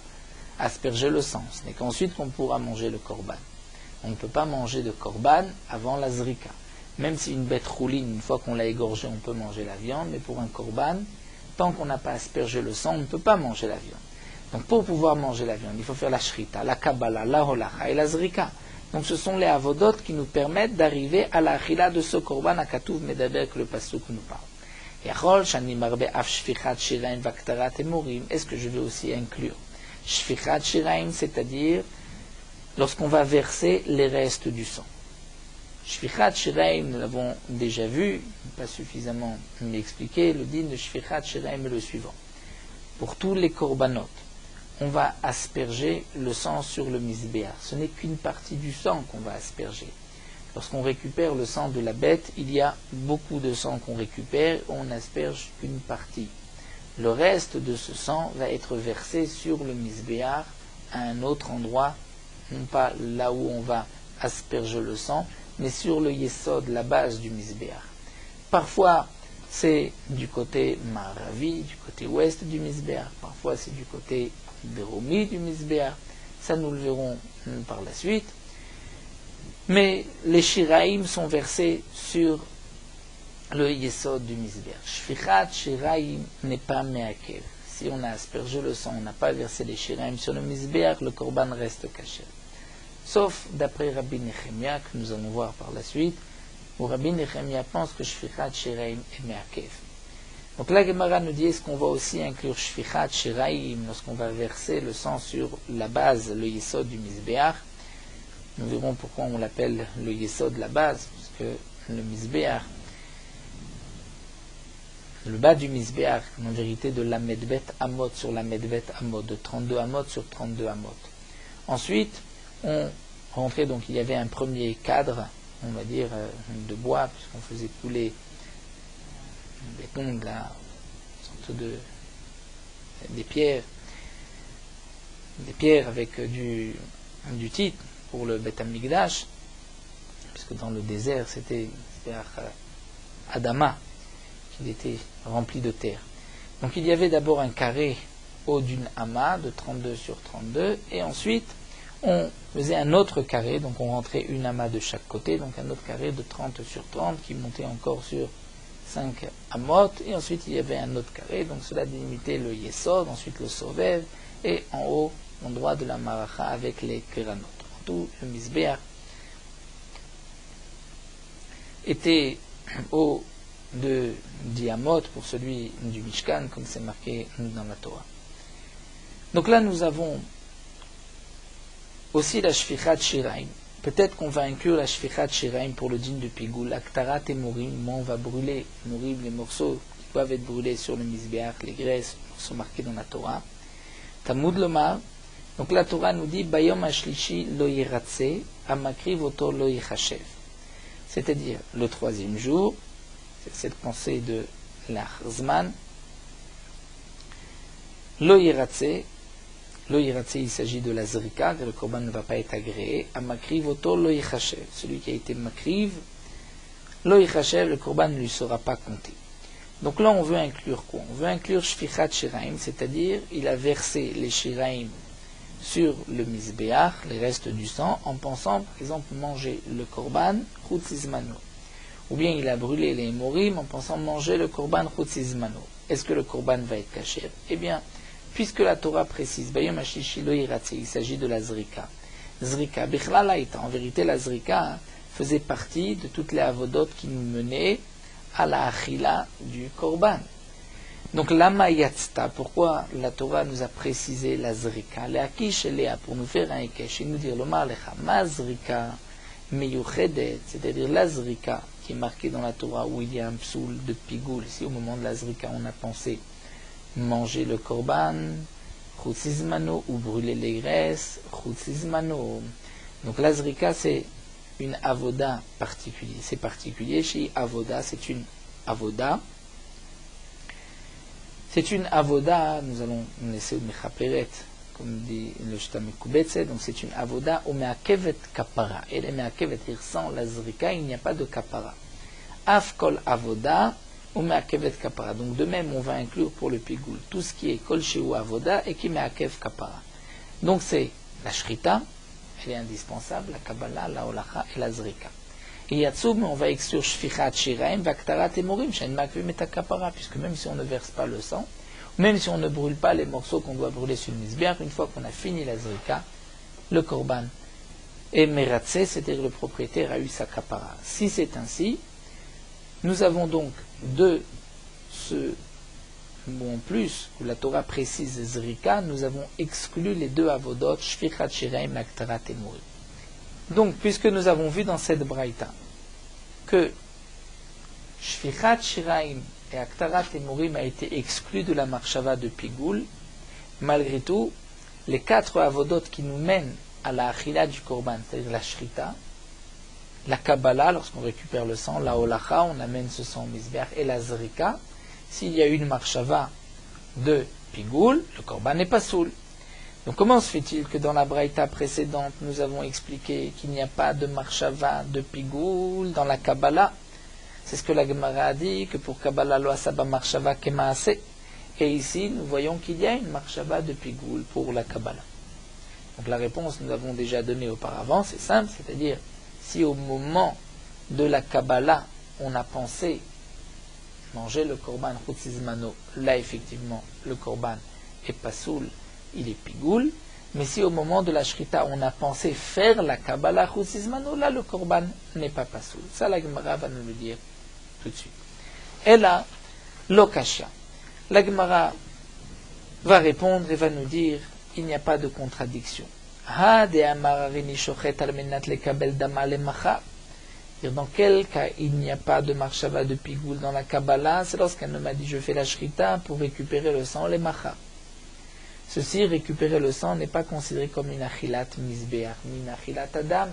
asperger le sang. Ce n'est qu'ensuite qu'on pourra manger le korban. On ne peut pas manger de korban avant la zrika. Même si une bête rouline, une fois qu'on l'a égorgée, on peut manger la viande, mais pour un korban, tant qu'on n'a pas aspergé le sang, on ne peut pas manger la viande. Donc pour pouvoir manger la viande, il faut faire la shrita, la kabbalah, la holacha et la zrika. Donc ce sont les avodot qui nous permettent d'arriver à la achila de ce korban à katuv medaber que le pasuk nous parle. Est-ce que je vais aussi inclure shfichat shiraim, c'est-à-dire lorsqu'on va verser les restes du sang. Shfichat shiraim, nous l'avons déjà vu, pas suffisamment expliqué, le din de shfichat shiraim est le suivant. Pour tous les korbanot, on va asperger le sang sur le misbéach. Ce n'est qu'une partie du sang qu'on va asperger. Lorsqu'on récupère le sang de la bête, il y a beaucoup de sang qu'on récupère, on n'asperge qu'une partie. Le reste de ce sang va être versé sur le misbéar à un autre endroit, non pas là où on va asperger le sang, mais sur le yesod, la base du misbéar. Parfois, c'est du côté maravi, du côté ouest du misbéar, parfois c'est du côté béromi du misbéar, ça nous le verrons par la suite. Mais les shiraim sont versés sur le yesod du misbéar. Shfichat shiraim n'est pas meakev. Si on a aspergé le sang, on n'a pas versé les shiraim sur le misbéar, le korban reste caché. Sauf d'après Rabbi Nechemia, que nous allons voir par la suite, où Rabbi Nechemia pense que Shfichat Shiraim est Meakev. Donc la Gemara nous dit, est-ce qu'on va aussi inclure Shfichat Shiraim lorsqu'on va verser le sang sur la base, le yesod du misbéar? Nous verrons pourquoi on l'appelle le yesod, la base, parce que le misbéar, le bas du misbéar, en vérité de la medbet amot sur la medbet amot, de 32 amot sur 32 amot. Ensuite, on rentrait, donc il y avait un premier cadre, on va dire, de bois, puisqu'on faisait couler des béton, de la sorte de des pierres avec du titre pour le Beth Amikdash, puisque dans le désert c'était Adama, qu'il était rempli de terre. Donc il y avait d'abord un carré haut d'une ama de 32 sur 32, et ensuite on faisait un autre carré, donc on rentrait une ama de chaque côté, donc un autre carré de 30 sur 30 qui montait encore sur 5 amot, et ensuite il y avait un autre carré, donc cela délimitait le yesod, ensuite le sovev, et en haut l'endroit de la maracha avec les keranot. En tout, le misbéar était haut de 10 amot pour celui du Mishkan, comme c'est marqué dans la Torah. Donc là nous avons aussi la shfichat shiraim. Peut-être qu'on va inclure la shfichat shiraim pour le din de Pigoul, aktarat et morim, on va brûler morim, les morceaux qui doivent être brûlés sur le misbéar, les graisses, sont marqués dans la Torah. Talmud lomar, donc la Torah nous dit bayom ashlishi lo yiratse, amakriv oto lo yichashev. C'est-à-dire le troisième jour, c'est cette pensée de l'Arzman, lo yiratse. Lo yiratse, il s'agit de la zrika, que le korban ne va pas être agréé. A makriv oto lo yichashev. Celui qui a été makriv, lo yichashev, le korban ne lui sera pas compté. Donc là, on veut inclure quoi? On veut inclure shfichat shiraim, c'est-à-dire il a versé les shiraim sur le misbéach, les restes du sang, en pensant, par exemple, manger le korban chutzizmano. Ou bien il a brûlé les morim en pensant manger le korban chutzizmano. Est-ce que le korban va être caché? Eh bien, puisque la Torah précise, Bayom Hashishi lo yiratse, il s'agit de la zrika. Zrika, bichlalaita, en vérité la zrika faisait partie de toutes les avodot qui nous menaient à la achila du korban. Donc lama yatzta, pourquoi la Torah nous a précisé la zrika? Leakish elea, pour nous faire un ekesh, et nous dire le marlecha, ma zrika meyuchedet, c'est-à-dire la zrika qui est marquée dans la Torah où il y a un psoul de pigoul. Si au moment de la zrika on a pensé manger le korban, chutzizmano, ou brûler les graisses, chutzizmano. Donc la zrika c'est une avoda particulière. C'est particulier chez avoda, c'est une avoda. C'est une avoda, nous allons laisser au mechaperet, comme dit le shtamekubetze, donc c'est une avoda au meakevet kapara. Et le meakevet, sans la zrika, il n'y a pas de kapara. Afkol avoda, ou meakevet kapara. Donc de même, on va inclure pour le pigoul tout ce qui est kol sheu avoda et qui meakev kapara. Donc c'est la shrita, elle est indispensable, la kabbalah, la holacha et la zrika. Et yatsum, on va exclure shfichat shiraim, vaktarat et morim, shen makvim et kapara, puisque même si on ne verse pas le sang, même si on ne brûle pas les morceaux qu'on doit brûler sur le misbéach, une fois qu'on a fini la zrika, le korban est meratse, c'est-à-dire le propriétaire a eu sa kapara. Si c'est ainsi, nous avons donc de ce mot en plus, où la Torah précise zrika, nous avons exclu les deux avodot, shfichat shiraim, vaktarat et morim. Donc, puisque nous avons vu dans cette braïta que shfichat shiraim et aktarat et morim a été exclu de la marshava de Pigoul, malgré tout, les quatre avodot qui nous mènent à la achila du korban, c'est-à-dire la shrita, la Kabbalah, lorsqu'on récupère le sang, la Holacha, on amène ce sang au Mizbeach, et la Zrika, s'il y a une marshava de Pigoul, le Korban n'est pas soul. Donc comment se fait-il que dans la Braïta précédente, nous avons expliqué qu'il n'y a pas de marshava de Pigoul dans la Kabbalah? C'est ce que la Gemara a dit, que pour Kabbalah lo asaba marshava kemaase. Et ici, nous voyons qu'il y a une marshava de Pigoul pour la Kabbalah. Donc la réponse, nous l'avons déjà donnée auparavant, c'est simple, c'est-à-dire, si au moment de la Kabbalah, on a pensé manger le Korban Chutzizmano, là effectivement, le Korban est pas soul, il est Pigoul. Mais si au moment de la Shrita, on a pensé faire la Kabbalah Chutzizmano, là le Korban n'est pas soul. Ça, la Gemara va nous le dire tout de suite. Et là, l'Okashia. La Gemara va répondre et va nous dire, il n'y a pas de contradiction. Dans quel cas il n'y a pas de marshava de Pigoul dans la Kabbalah? C'est lorsqu'un homme a dit je fais la shrita pour récupérer le sang, les macha. Ceci, récupérer le sang, n'est pas considéré comme une achilat misbeach, ni une achilat adam.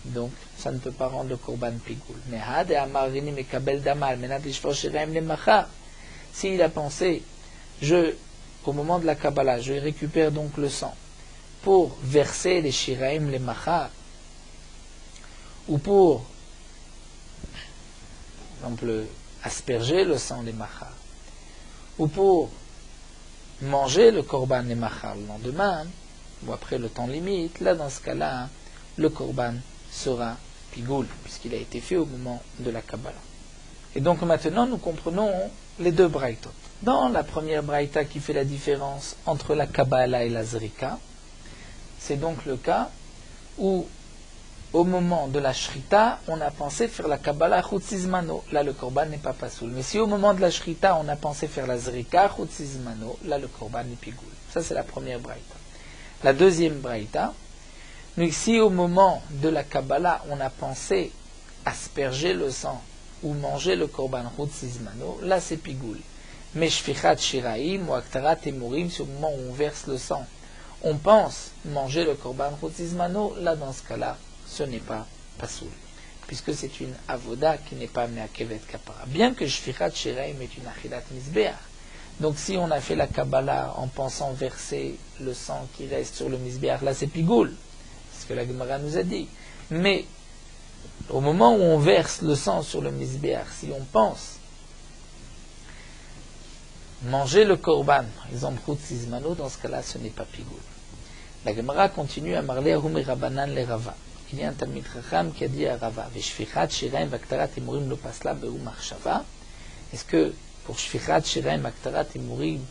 Donc, ça ne peut pas rendre le korban Pigoul. Mais s'il a pensé, au moment de la Kabbalah, je récupère donc le sang pour verser les shiraim, les macha, ou pour, par exemple, asperger le sang, les macha, ou pour manger le korban, les macha, le lendemain, ou après le temps limite, là, dans ce cas-là, le korban sera Pigoul, puisqu'il a été fait au moment de la Kabbalah. Et donc maintenant, nous comprenons les deux braïtot. Dans la première braïta qui fait la différence entre la Kabbalah et la Zrika, c'est donc le cas où, au moment de la Shrita, on a pensé faire la Kabbalah Chutzizmano. Là, le Korban n'est pas pasoul. Mais si au moment de la Shrita, on a pensé faire la Zrika Chutzizmano, là, le Korban est Pigoul. Ça, c'est la première braïta. La deuxième braïta, si au moment de la Kabbalah, on a pensé asperger le sang ou manger le Korban Chutzizmano, là, c'est Pigoul. Mais Shfichat Shiraim ou Aktarat Emurim, c'est au moment où on verse le sang, on pense manger le Korban Chutzizmano, là, dans ce cas-là, ce n'est pas pasoul, puisque c'est une avoda qui n'est pas me'akevet kapara. Bien que Shfichat Shiraim est une achilat misbeach. Donc si on a fait la Kabbalah en pensant verser le sang qui reste sur le misbeach, là c'est Pigoul, c'est ce que la Gemara nous a dit. Mais au moment où on verse le sang sur le misbeach, si on pense manger le korban, par exemple Chutzizmano, dans ce cas-là ce n'est pas Pigoul. La Gemara continue à marler à Hum Rabanan le Rava. Il y a un Talmid Chacham qui a dit à Rava, Veshfichat Shiraim Vaktarat Emurim lo pasla be'u marshava. Est-ce que pour Shfichat Shiraim Vaktarat Emurim,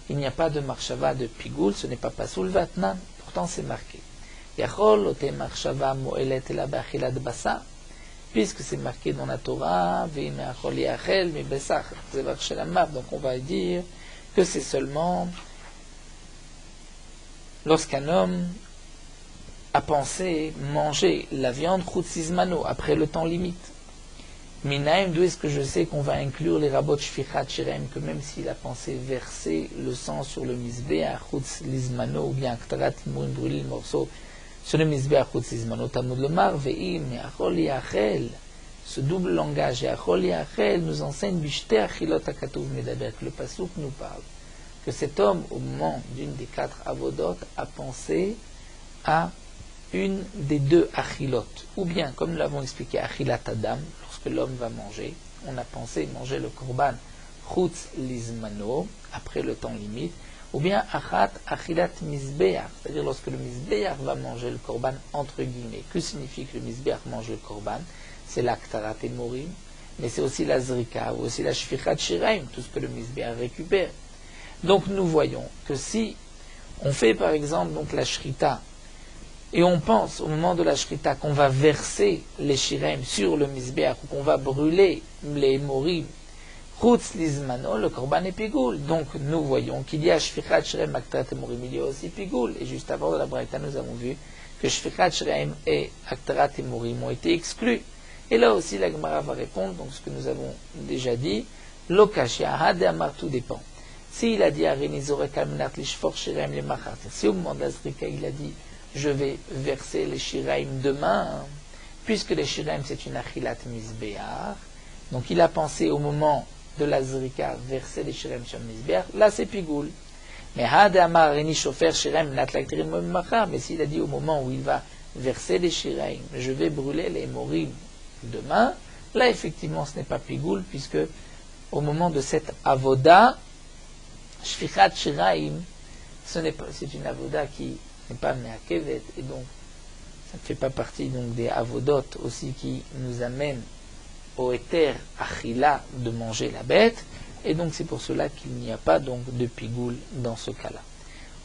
il n'y a pas de marshava de Pigoul, ce n'est pas pasoul vatnan? Pourtant c'est marqué. Yachol ote marshava mo'elet ela be'achilat basa, puisque c'est marqué dans la Torah, ve'im yachol yachel mi besach zevar shel amav. Donc on va dire que c'est seulement lorsqu'un homme a pensé manger la viande Chutzizmano après le temps limite. Minaim, d'où est-ce que je sais qu'on va inclure les rabot Shfichat Shiraim, que même s'il a pensé verser le sang sur le Mizbeach Chutzizmano, ou bien Aktarat Imurim, brûler le morceau sur le Mizbeach Chutzizmano, Talmud Lomar, Ve'im, Yachol Yachel, ce double langage, Yachol Yachel, nous enseigne Bishte Achilot Akatuv Medaber, que le Pasuk nous parle, que cet homme, au moment d'une des 4 avodot, a pensé à une des 2 achilot, ou bien, comme nous l'avons expliqué, achilat adam, lorsque l'homme va manger, on a pensé manger le korban chutz lizmano, après le temps limite, ou bien achat achilat mizbeach, c'est-à-dire lorsque le mizbeach va manger le korban, entre guillemets. Que signifie que le mizbeach mange le korban? C'est l'aktarat et morim, mais c'est aussi la zrika, ou aussi la shfichat shiraim, tout ce que le mizbeach récupère. Donc nous voyons que si on fait par exemple donc la shrita, et on pense au moment de la shrita qu'on va verser les shiraim sur le mizbeach, ou qu'on va brûler les morim, chutz lizmano, le korban est pigoul. Donc nous voyons qu'il y a shfichat shiraim aktarat et morim, il y a aussi pigoul. Et juste avant de la braïta, nous avons vu que shfichat shiraim et aktarat et morim ont été exclus. Et là aussi la Gemara va répondre, donc ce que nous avons déjà dit, lokashia hade amar, tout dépend. S'il a dit arenizorek almenat lishfor shiraim le machar, si au moment de la zrika il a dit je vais verser les shiraim demain, puisque les shirem c'est une achilat misbeach, donc il a pensé au moment de la zrika verser les shirem sur misbeach, là c'est pigoul. Mais mais s'il a dit au moment où il va verser les shirem, je vais brûler les morim demain, là effectivement ce n'est pas pigoul, puisque au moment de cette avoda, shfichat shiraim, c'est une avoda qui n'est pas meakevet, et donc ça ne fait pas partie donc des avodot aussi qui nous amènent au éther achila de manger la bête, et donc c'est pour cela qu'il n'y a pas donc de pigoul dans ce cas-là.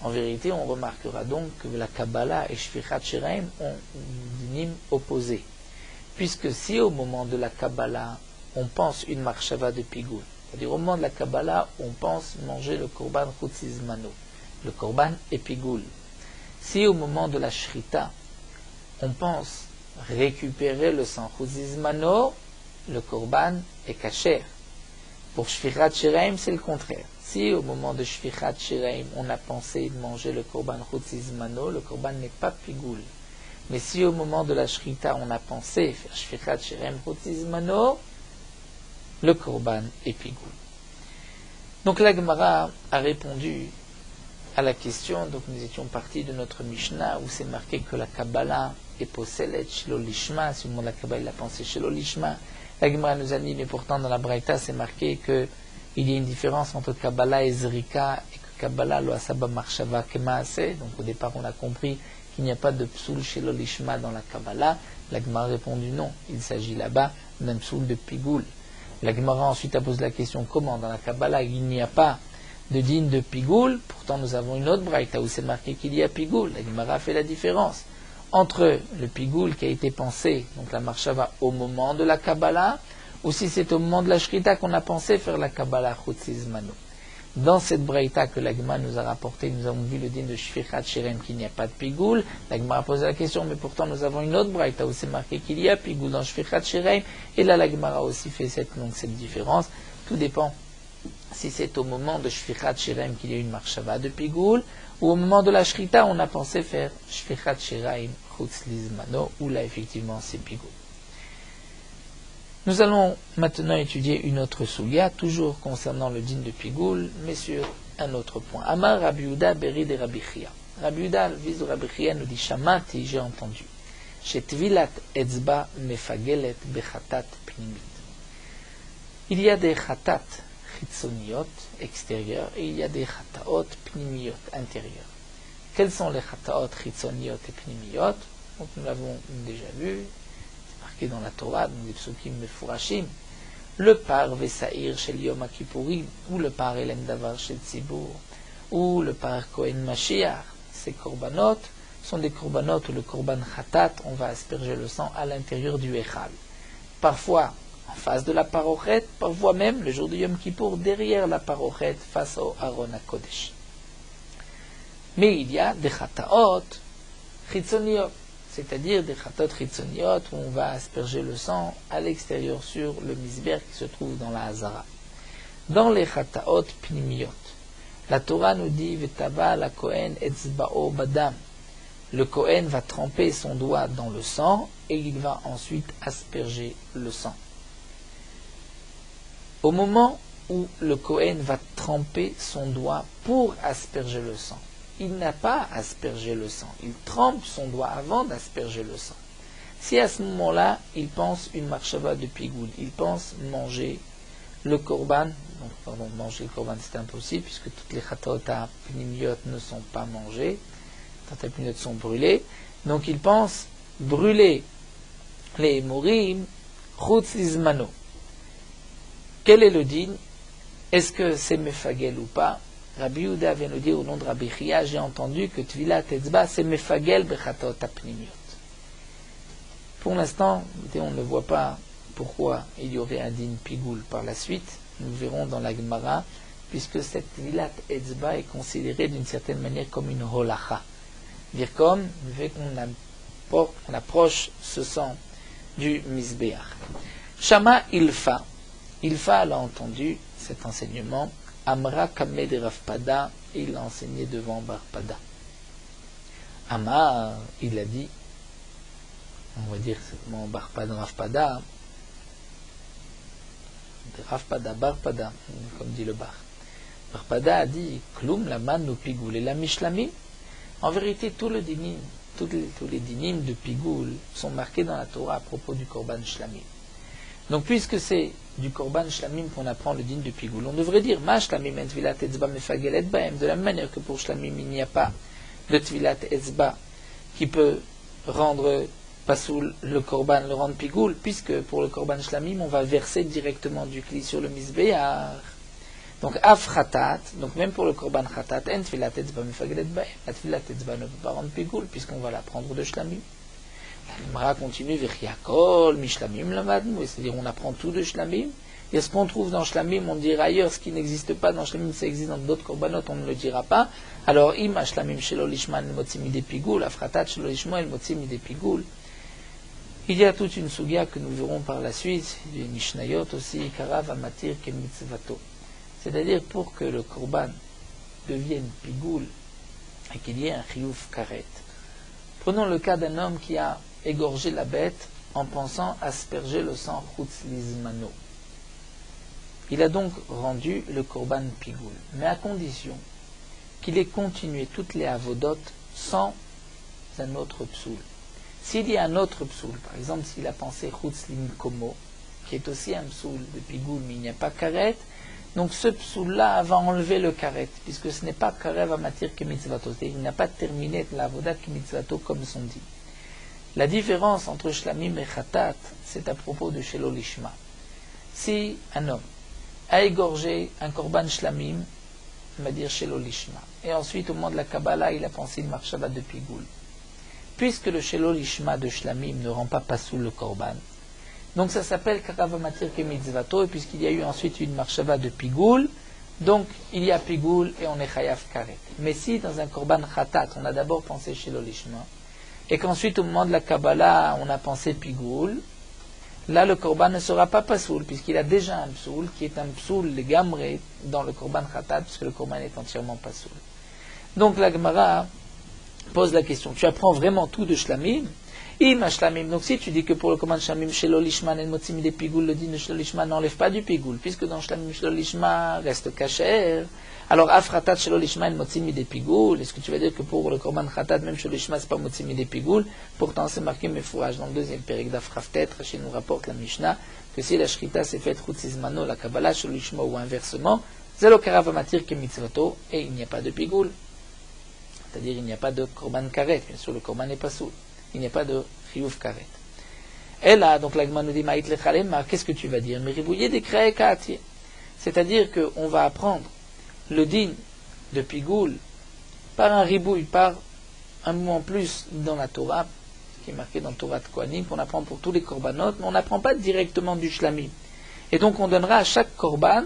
En vérité, on remarquera donc que la Kabbalah et Shfichat Shiraim ont des dinim opposés, puisque si au moment de la Kabbalah on pense une marshava de pigoul, c'est-à-dire au moment de la Kabbalah on pense manger le korban chutzizmano, le korban est pigoul. Si au moment de la Shrita on pense récupérer le sang chutzizmano, le korban est kasher. Pour Shfichat Shiraim, c'est le contraire. Si au moment de Shfichat Shiraim, on a pensé manger le korban chutzizmano, le korban n'est pas pigoul. Mais si au moment de la Shrita, on a pensé faire Shfichat Shiraim chutzizmano, le korban est pigoul. Donc la Gemara a répondu à la question, donc nous étions partis de notre Mishnah où c'est marqué que la Kabbalah est possédée chez l'Olishma, si au moment de la Kabbalah il a pensé chez l'Olishma. La Gemara nous a dit, mais pourtant dans la Braïta c'est marqué qu'il y a une différence entre Kabbalah et Zrika, et que Kabbalah lo asaba marshava kemaase. Donc au départ on a compris qu'il n'y a pas de psoul chez l'Olishma dans la Kabbalah. La Gemara a répondu non, il s'agit là-bas d'un psoul de pigoul. La Gemara ensuite a posé la question, comment dans la Kabbalah il n'y a pas de din de pigoul, pourtant nous avons une autre Braïta où c'est marqué qu'il y a pigoul. La Gemara a fait la différence entre le pigoul qui a été pensé, donc la marshava, au moment de la Kabbalah, ou si c'est au moment de la Shrita qu'on a pensé faire la Kabbalah chutzizmano. Dans cette Braïta que la Gemara nous a rapporté, nous avons vu le din de Shfichat Shiraim qu'il n'y a pas de pigoul. La Gemara a posé la question, mais pourtant nous avons une autre Braïta où c'est marqué qu'il y a pigoul dans Shfichat Shiraim, et là la Gemara a aussi fait cette différence. Tout dépend si c'est au moment de Shfichat Shiraim qu'il y a une marshava de pigoul, ou au moment de la Shrita, on a pensé faire Shfichat Shiraim chutzizmano, où là effectivement c'est pigoul. Nous allons maintenant étudier une autre sugya, toujours concernant le din de pigoul, mais sur un autre point. Amar Rabbi Yehuda Beri de Rabbi Chia. Rabbi Yehuda, le fils de Rabbi Chia, nous dit Shamati, j'ai entendu. Chez Tvilat Etzba Mefagelet Bechatat Pnimit. Il y a des chatat chitzoniot extérieures et il y a des chataot pnimiot intérieures. Quels sont les chataot chitzoniot et pnimiot? Donc nous l'avons déjà vu, c'est marqué dans la Torah, dans les psukim mefurashim. Le par Vesaïr chez Yom Kippourim, ou le par Elem Davar chez Tzibur, ou le par Kohen Mashiach. Ces korbanot sont des korbanot où le korban chatat, on va asperger le sang à l'intérieur du Echal. Parfois en face de la parochet, parfois même le jour de Yom Kippour, derrière la parochet, face au Aaron HaKodesh. Mais il y a des chataot chitzoniot, c'est-à-dire des chataot chitzoniot où on va asperger le sang à l'extérieur sur le misber qui se trouve dans la Hazara. Dans les chataot pnimiot, la Torah nous dit Vetava la Kohen etzbao badam. Le Kohen va tremper son doigt dans le sang et il va ensuite asperger le sang. Au moment où le Kohen va tremper son doigt pour asperger le sang, il n'a pas aspergé le sang, il trempe son doigt avant d'asperger le sang. Si à ce moment-là, il pense une marshava de pigoul, il pense manger le korban, manger le korban c'est impossible puisque toutes les chataot pnimiot ne sont pas mangées, les pnimiot sont brûlées, donc il pense brûler les morim chutzizmano. Quel est le din? Est-ce que c'est mefagel ou pas? Rabbi Yehuda vient nous dire au nom de Rabbi Chia, j'ai entendu que Tvilat Etzba c'est mefagel bechatot apnimiot. Pour l'instant, on ne voit pas pourquoi il y aurait un din pigoul par la suite. Nous verrons dans la Gemara, puisque cette Tvilat Etzba est considérée d'une certaine manière comme une holacha. Dire comme le fait qu'on approche ce sang du misbeach. Shama Ilfa. Ilfa l'a entendu cet enseignement. Amra Kameh de Rafpada, il l'a enseigné devant Barpada. Amar, il a dit on va dire c'est comment Rafpada, Barpada, comme dit le Bar. Barpada a dit Klum laman no pigoul et la mishlamim. En vérité, tous les dinim de pigoul sont marqués dans la Torah à propos du korban shlamim. Donc, puisque c'est du korban shlamim qu'on apprend le din de pigoul, on devrait dire ma shlamim en tvilat etzba mefagelet baem. De la même manière que pour shlamim, il n'y a pas de tvilat etzba qui peut rendre pasoul le korban, le rendre pigoul, puisque pour le korban shlamim, on va verser directement du kli sur le misbéar. Donc, afratat, donc même pour le korban khatat, en tfilat etzba mefagelet baem. La tfilat etzba ne peut pas rendre pigoul, puisqu'on va la prendre de shlamim. La Gemara continue, v'chiakol, mishlamim lamadnu, c'est-à-dire on apprend tout de shlamim. Et ce qu'on trouve dans shlamim, on dira ailleurs, ce qui n'existe pas dans shlamim, ça existe dans d'autres korbanot, on ne le dira pas. Alors, ima shlamim shelo lishma el motzi midei pigoul, afratat shelo lishma el motzi midei pigoul. Il y a toute une sugia que nous verrons par la suite, des Mishnayot aussi, karav amatir ke mitzvato. C'est-à-dire pour que le korban devienne pigoul et qu'il y ait un chiyuv karet. Prenons le cas d'un homme qui a égorgé la bête en pensant asperger le sang chutz lizmano. Il a donc rendu le korban pigoul, mais à condition qu'il ait continué toutes les avodot sans un autre psoul. S'il y a un autre psoul, par exemple s'il a pensé chutz limkomo, qui est aussi un psoul de pigoul, mais il n'y a pas karet, donc ce psoul-là va enlever le karet, puisque ce n'est pas karev amatir ke mitzvato, il n'a pas terminé la avodat ke mitzvato comme son dit. La différence entre shlamim et khatat, c'est à propos de shelo lishma. Si un homme a égorgé un korban shlamim, on va dire shelo lishma, et ensuite au moment de la Kabbalah, il a pensé une marshava de pigoul. Puisque le shelo lishma de shlamim ne rend pas pasoul le korban, donc ça s'appelle karav amatir ke mitzvato, et puisqu'il y a eu ensuite une marshava de pigoul, donc il y a pigoul et on est chayav karet. Mais si dans un korban khatat, on a d'abord pensé shelo lishma, et qu'ensuite au moment de la Kabbalah, on a pensé pigoul, là le korban ne sera pas pasoul, puisqu'il a déjà un psoul, qui est un psoul legamre dans le korban khatat, puisque le korban est entièrement pasoul. Donc la Gemara pose la question, tu apprends vraiment tout de shlamim? Donc si tu dis que pour le commande shlamim shelo lishma nen motzi midei pigoul, le din de shelo lishma n'enlève pas du pigoul, puisque dans shlamim shelo lishma reste kasher, alors afratat shelo lishma nen motzi midei pigoul, est-ce que tu vas dire que pour le commande khatat même shelo lishma c'est pas motzi midei pigoul? Pourtant c'est marqué mefourage dans le deuxième pérek d'Afraftet, Rashi nous rapporte la Mishnah que si la shrita s'est faite chutzizmano, la Kabbalah shelo lishma ou inversement, zelo karav amatir ke mitzvato, et il n'y a pas de pigoul, c'est-à-dire il n'y a pas de korban karet, bien sûr le korban n'est pas soul. Il n'y a pas de chiyuv karet. Et là, donc la Gemara nous dit, Maït lechalema, qu'est-ce que tu vas dire? Mais ribouiller des krae kaati. C'est-à-dire qu'on va apprendre le din de pigoul par un ribouille, par un mot en plus dans la Torah, qui est marqué dans Torah de Kohanim, qu'on apprend pour tous les korbanot, mais on n'apprend pas directement du shlamim. Et donc on donnera à chaque korban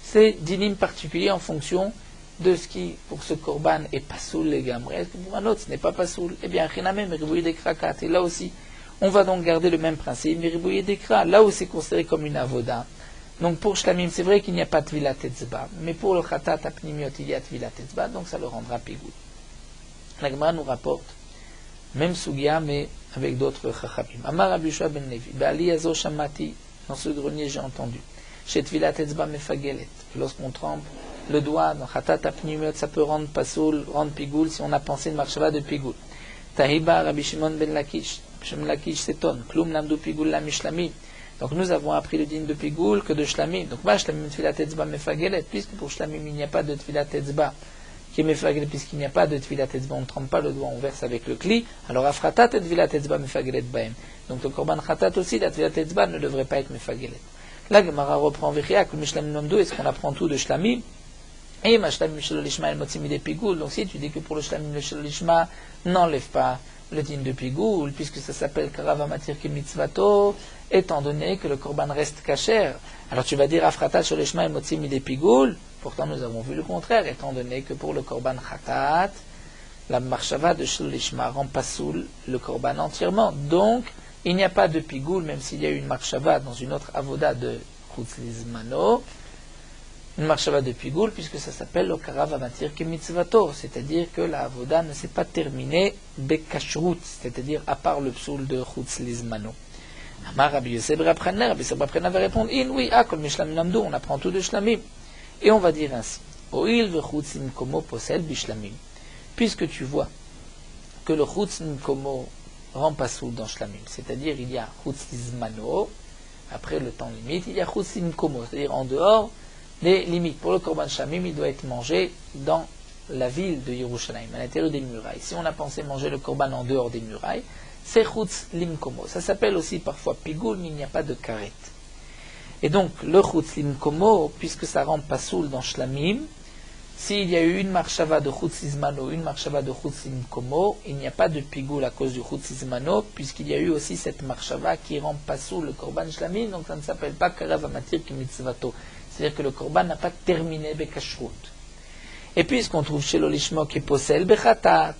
ses dinim particuliers en fonction de ce qui, pour ce korban, est pasoul les gamres. Est-ce que pour un autre, ce n'est pas pasoul? Eh bien, chinamé, meribouye des krakat. Et là aussi, on va donc garder le même principe, meribouye des kras. Là où c'est considéré comme une avoda. Donc pour shlamim, c'est vrai qu'il n'y a pas de tvilat etzba, mais pour le khatat apnimiot, il y a tvilat etzba, donc ça le rendra pigoul. La Gemara nous rapporte, même sugia, mais avec d'autres chachamim. Amar Rabbi Yoshua ben Levi, Ba'ali azo shamati, dans ce grenier j'ai entendu, chez tvilat etzba mefagelet, lorsqu'on trempe le doigt dans khatat apnimiot, ça peut rendre pasoul, rendre pigoul, si on a pensé une marshava de pigoul. Tahiba Rabbi Shimon ben Lakish, Shimon Lakish s'étonne, klum lamdu pigoul la mishlamim. Donc nous avons appris le din de pigoul que de shlamim. Donc ma shlamim tfilat etzba mefagelet, puisque pour shlamim il n'y a pas de tfilat etzba qui est mefagelet, puisqu'il n'y a pas de tfilat etzba, on ne trempe pas le doigt, on verse avec le kli. Alors afratat et tfilat etzba mefagelet baem. Donc le korban khatat aussi, la tfilat etzba ne devrait pas être mefagelet. La Gemara reprend vériak, le mishlamim nomdo, est-ce qu'on apprend tout de shlamim? Et ma shlamim shelo lishma el motzi midei pigoul. Donc si tu dis que pour le shlamim le shelo lishma n'enlève pas le din de pigoul, puisque ça s'appelle karav amatir ke mitzvato, étant donné que le korban reste kasher. Alors tu vas dire afratat shelo lishma el motzi midei pigoul. Pourtant nous avons vu le contraire, étant donné que pour le korban khatat, la marshava de shelo lishma rend pasoul le korban entièrement. Donc il n'y a pas de pigoul, même s'il y a eu une marshava dans une autre avoda de chutz lizmano. une marchava de pigoul, puisque ça s'appelle l'okara vamatir kemitzvato, c'est-à-dire que la avoda ne s'est pas terminée bekashrut, c'est-à-dire à part le psoul de chutz lizmano. Amar Rabbi Yosef Bar Prana va répondre, in oui, kol mishlamim lamdu, on apprend tout de shlamim. Et on va dire ainsi, oil vechutz imkomo posel bishlamim, puisque tu vois que le chutz imkomo rend pas soul dans shlamim, c'est-à-dire il y a chutz lizmano, après le temps limite, il y a chutz imkomo, c'est-à-dire en dehors des limites. Pour le korban shlamim, il doit être mangé dans la ville de Yerushalayim, à l'intérieur des murailles. Si on a pensé manger le korban en dehors des murailles, c'est chutz limkomo. Ça s'appelle aussi parfois pigoul, mais il n'y a pas de karet. Et donc, le chutz limkomo, puisque ça rend pas soul dans shlamim, s'il y a eu une marchava de chutz izmano, une marchava de chutz limkomo, il n'y a pas de pigoul à cause du chutz izmano, puisqu'il y a eu aussi cette marchava qui rend pas soul le korban shlamim, donc ça ne s'appelle pas karav amatir ki mitzvato. C'est-à-dire que le korban n'a pas terminé bekashrut. Et puisqu'on trouve chez l'olishmo qui est posel bechatat,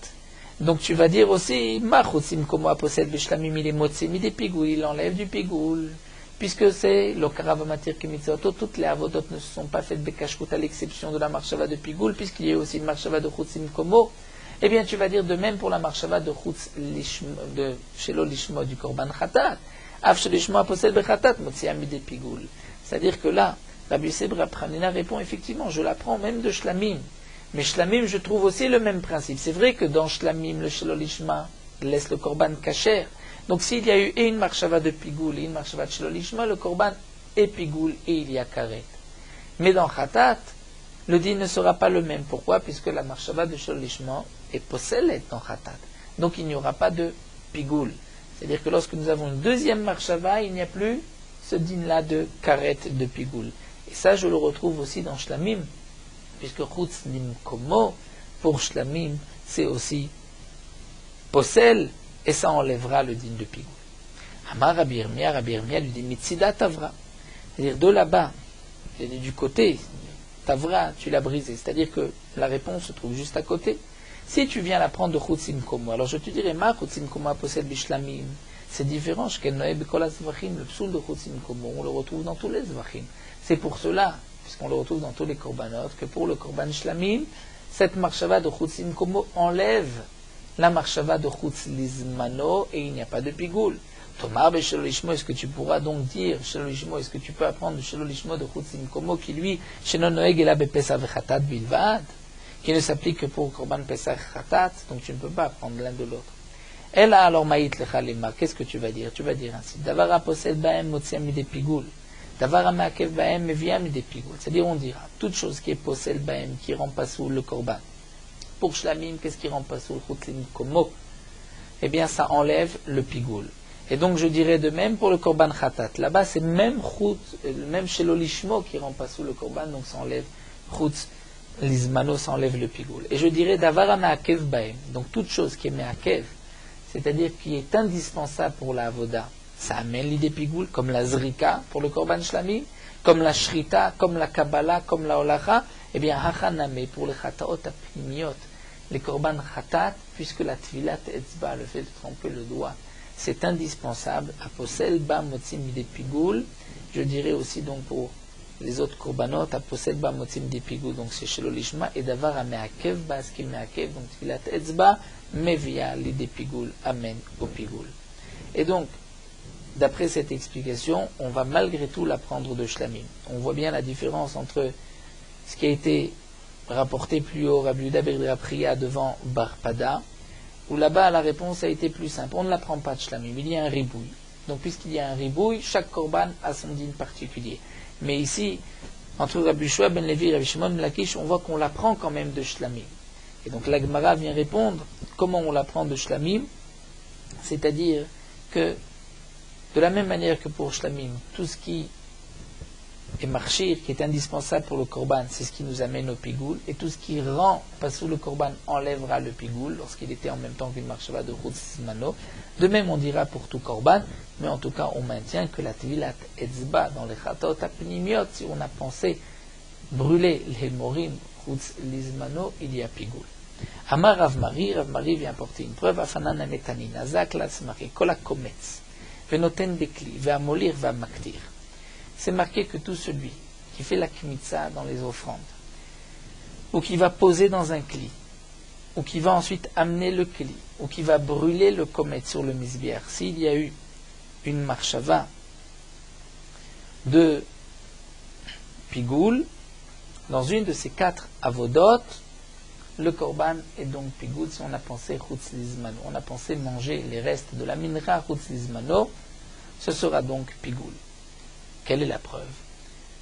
donc tu vas dire aussi, ma chutz limkomo a posel beshlamim, il est motzi mi des pigoul, il enlève du pigoul. Puisque c'est l'okara vamatir kemitzvato, toutes les avodot ne se sont pas faites bekashrut à l'exception de la marchava de pigoul, puisqu'il y a aussi une marchava de chutz limkomo, eh bien tu vas dire de même pour la marchava de chutz de shelo lishmo du korban chatat, af shelo lishmo aposel bechatat motzi ami de pigoul. C'est-à-dire que là, Rabbi Yosef Bar Prana répond effectivement, je l'apprends même de shlamim, mais shlamim je trouve aussi le même principe. C'est vrai que dans shlamim le shelo lishma laisse le korban kasher. Donc s'il y a eu une marchava de pigoul et une marchava de shelo lishma, le korban est pigoul et il y a karet. Mais dans khatat, le din ne sera pas le même. Pourquoi? Puisque la marchava de shelo lishma est possédée dans khatat. Donc il n'y aura pas de pigoul. C'est-à-dire que lorsque nous avons une deuxième marchava, il n'y a plus ce din-là de karet, de pigoul. Et ça, je le retrouve aussi dans shlamim, puisque chutz limkomo, pour shlamim, c'est aussi possel, et ça enlèvera le din de pigoul. Amar Rabbi Yirmiyah lui dit mitzida tavra, c'est-à-dire de là-bas, du côté tavra, tu l'as brisé, c'est-à-dire que la réponse se trouve juste à côté. Si tu viens la prendre de chutz limkomo, alors je te dirais ma chutz limkomo possel bishlamim, c'est différent, le psoul de chutz limkomo, on le retrouve dans tous les zvachim. C'est pour cela, puisqu'on le retrouve dans tous les korbanot, que pour le korban shlamim, cette marchava de chutz limkomo enlève la marchava de chutz lizmano et il n'y a pas de pigoul. Tomar be shelo lishmo, est-ce que tu pourras donc dire shelo lishmo, est-ce que tu peux apprendre shelo lishmo de chutz limkomo qui lui, sheno noeg ela bepesach vechatat bilvad, qui ne s'applique que pour korban pesach chatat, donc tu ne peux pas apprendre l'un de l'autre. Elle a alors maït lecha lema, qu'est-ce que tu vas dire? Tu vas dire ainsi, davara posed baem motziam mi de pigoul. Davara ma'akev baem meviam mi de pigoul. C'est-à-dire on dira, toute chose qui est posel baem, qui rend pas sous le korban. Pour shlamim, qu'est-ce qui rend pas sous le chutz limkomo? Eh bien ça enlève le pigoul. Et donc je dirais de même pour le korban chatat. Là-bas c'est même shelo lishmo qui rend pas sous le korban, donc ça enlève chutz lizmano, ça enlève le pigoul. Et je dirais davara ma'akev baem, donc toute chose qui est ma'akev, c'est-à-dire qui est indispensable pour la avoda, ça amène l'idée pigoul, comme la zrika pour le korban shlamim, comme la shrita, comme la kabbalah, comme la holacha, eh bien hachaname pour les chataot apnimiot, les korban chatat, puisque la tvilat etzba, le fait de tremper le doigt, c'est indispensable, à posel ba motzim de pigoul, je dirais aussi donc pour les autres korbanot, à posel ba motzim de pigoul, donc c'est shelo lishma, et d'avar a meakev ba, ce qui est meakev, donc tvilat etzba, mevia l'idée pigoul, amène au pigoul. Et donc, d'après cette explication, on va malgré tout l'apprendre de shlamim. On voit bien la différence entre ce qui a été rapporté plus haut, Rabbi Yehuda ben Priya devant Barpada, où là-bas la réponse a été plus simple. On ne l'apprend pas de shlamim, il y a un ribouille. Donc puisqu'il y a un ribouille, chaque korban a son din particulier. Mais ici, entre Rabbi Yoshua ben Levi et Rabbi Shimon ben Lakish, on voit qu'on l'apprend quand même de shlamim. Et donc la Gemara vient répondre comment on l'apprend de shlamim, c'est-à-dire que de la même manière que pour shlamim, tout ce qui est marchir, qui est indispensable pour le korban, c'est ce qui nous amène au pigoul, et tout ce qui rend pas sous le korban enlèvera le pigoul lorsqu'il était en même temps qu'une marchava de chutz lizmano. De même on dira pour tout korban, mais en tout cas on maintient que la tvilat etzba dans les chatot apnimiot, si on a pensé brûler les morim chutz lizmano, il y a pigoul. Amar Rav Mari vient apporter une preuve, afanan ametanin, azak latzmari, kol hakometz, venoten bekli, ve'amolir ve'amaktir. C'est marqué que tout celui qui fait la kmitza dans les offrandes, ou qui va poser dans un kli, ou qui va ensuite amener le kli, ou qui va brûler le komet sur le misbiach, s'il y a eu une marshava de pigoul, dans une de ces 4 avodot, le korban est donc pigoul si on a pensé chutz lizmano. On a pensé manger les restes de la mincha chutz lizmano, ce sera donc pigoul. Quelle est la preuve?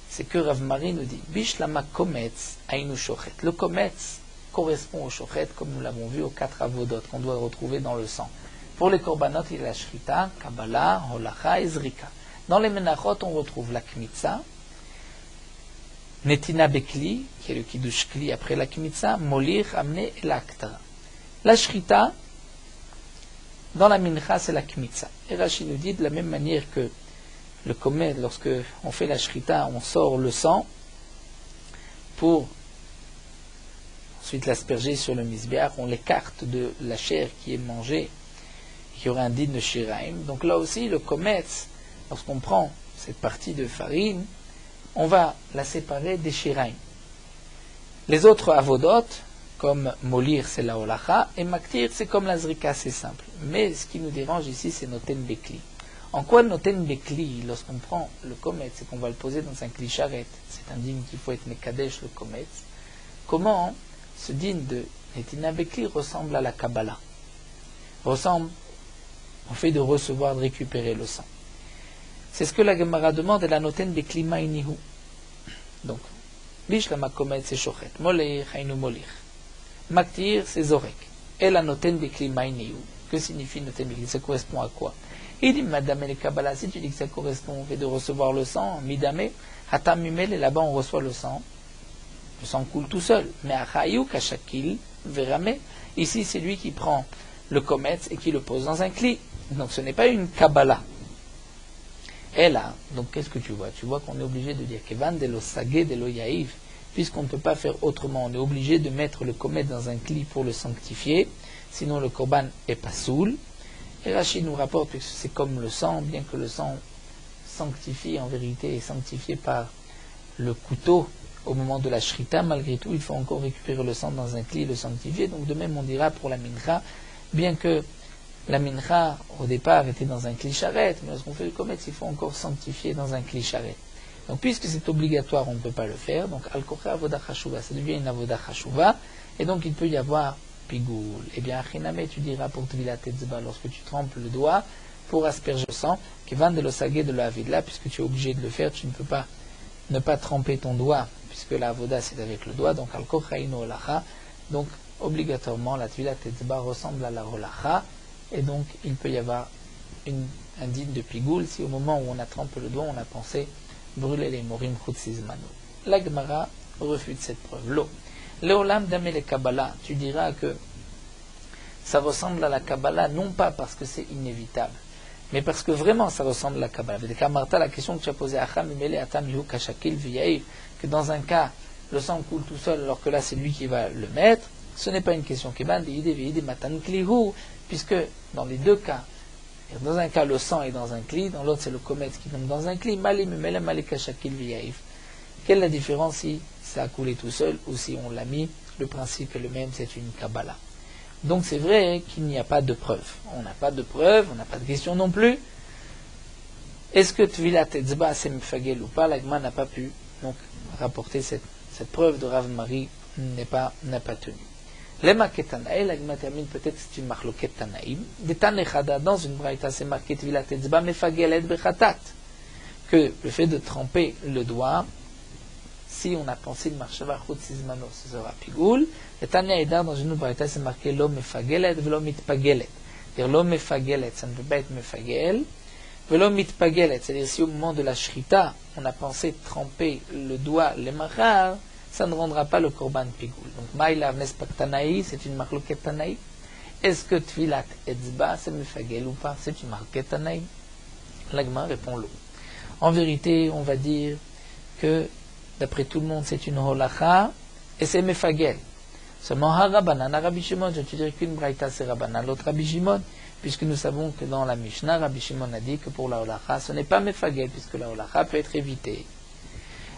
C'est que Rav Mari nous dit Bishlama kometz ainu shochet. Le kometz correspond au shochet, comme nous l'avons vu aux 4 avodot qu'on doit retrouver dans le sang. Pour les korbanot, il y a la shrita, kabbalah, holacha et zrika. Dans les menachot, on retrouve la kmitza, netina bekli, qui est le kiddush kli après la kmitza, molir, amener et l'aktara. La shrita, dans la mincha, c'est la kmitza. Et Rashi nous dit de la même manière que le komet, lorsque on fait la shrita, on sort le sang pour ensuite l'asperger sur le misbeach, on l'écarte de la chair qui est mangée, qui aurait un din de shiraim. Donc là aussi, le kometz, lorsqu'on prend cette partie de farine, on va la séparer des shiraim. Les autres avodot, comme molir, c'est la holacha, et maktir, c'est comme la zrika, c'est simple. Mais ce qui nous dérange ici, c'est noten bekli. En quoi noten bekli, lorsqu'on prend le kometz, c'est qu'on va le poser dans un kli charet, c'est un din qu'il faut être mekadesh, le kometz. Comment ce din de netina bekli ressemble à la kabbalah, ressemble au fait de recevoir, de récupérer le sang. C'est ce que la Gemara demande, et la noten bekli ma'inihu. Donc, bishlama komet c'est shochet, moler, hainu molir. Maktir c'est zorek. Et la noten bekli ma'inihu. Que signifie noten bekli? Ça correspond à quoi? Il dit, madame et kabbalah, si tu dis que ça correspond au fait de recevoir le sang, midame, hatam mimel, et là-bas on reçoit le sang coule tout seul. Mais achayu kashakil, verame, ici c'est lui qui prend le kometz et qui le pose dans un kli. Donc ce n'est pas une kabbalah. Et là, donc qu'est-ce que tu vois? Tu vois qu'on est obligé de dire Kevan de lo sagé de lo yaïv, puisqu'on ne peut pas faire autrement. On est obligé de mettre le kometz dans un kli pour le sanctifier, sinon le korban est pas soul. Et Rachid nous rapporte que c'est comme le sang, bien que le sang sanctifie en vérité est sanctifié par le couteau au moment de la shrita, malgré tout, il faut encore récupérer le sang dans un kli et le sanctifier. Donc de même, on dira pour la mincha, bien que la mincha, au départ, était dans un kli charet, mais lorsqu'on fait le kometz, il faut encore sanctifier dans un kli charet. Donc puisque c'est obligatoire, on ne peut pas le faire. Donc al-kocha avoda chashuva, ça devient une avoda chashuva, et donc il peut y avoir pigoul. Eh bien, achiname, tu diras pour tvilat etzba, lorsque tu trempes le doigt pour asperger le sang, kevan de l'osagé de la avidla, puisque tu es obligé de le faire, tu ne peux pas ne pas tremper ton doigt, puisque la avoda c'est avec le doigt, donc al-kocha ino olacha, donc obligatoirement la tvilat etzba ressemble à la olacha, et donc il peut y avoir un din de pigoul si au moment où on a trempé le doigt, on a pensé brûler les morim chutzizmano. La Gemara refute cette preuve. L'eau. Léolam dame le Kabbalah, tu diras que ça ressemble à la Kabbalah, non pas parce que c'est inévitable, mais parce que vraiment ça ressemble à la Kabbalah. Martha, la question que tu as posée à que dans un cas, le sang coule tout seul, alors que là c'est lui qui va le mettre, ce n'est pas une question qui puisque dans les deux cas, dans un cas le sang est dans un kli, dans l'autre c'est le kometz qui tombe dans un kli. Quelle est la différence si ça a coulé tout seul ou si on l'a mis? Le principe est le même, c'est une Kabbalah. Donc c'est vrai qu'il n'y a pas de preuve. On n'a pas de preuve, on n'a pas de question non plus. Est-ce que Tvilat Etzba c'est mefagel ou pas? L'Agma n'a pas pu donc rapporter cette preuve de Rav Mari n'a pas tenu. Lema ketanaï, l'Agma termine peut-être c'est une marloquet tanaïm. Detanechada, dans une braïta c'est marqué Tvilat Etzba mefagel et bechatat. Que le fait de tremper le doigt, si on a pensé le marshava chutzizmano, ce sera pigoul. Et Tanya Edar, dans une braïta, c'est marqué l'homme mefagelet, velo mitpagelet. C'est-à-dire l'homme mefagelet, ça ne peut pas être mefagel. Velo mitpagelet, c'est-à-dire si au moment de la shrita, on a pensé tremper le doigt, les machar, ça ne rendra pas le korban pigoul. Donc, maïla nespak tanaï, c'est une marloquet tanaï. Est-ce que tvilat etzba, c'est mefagel ou pas? C'est une marloquet tanaï. L'agma répond l'eau. En vérité, on va dire que d'après tout le monde, c'est une holacha et c'est mefagel. Seulement, harabanan, Rabbi Shimon, je te dirais qu'une braïta c'est rabanan, l'autre Rabbi Shimon, puisque nous savons que dans la Mishnah, Rabbi Shimon a dit que pour la holacha, ce n'est pas mefagel, puisque la holacha peut être évitée.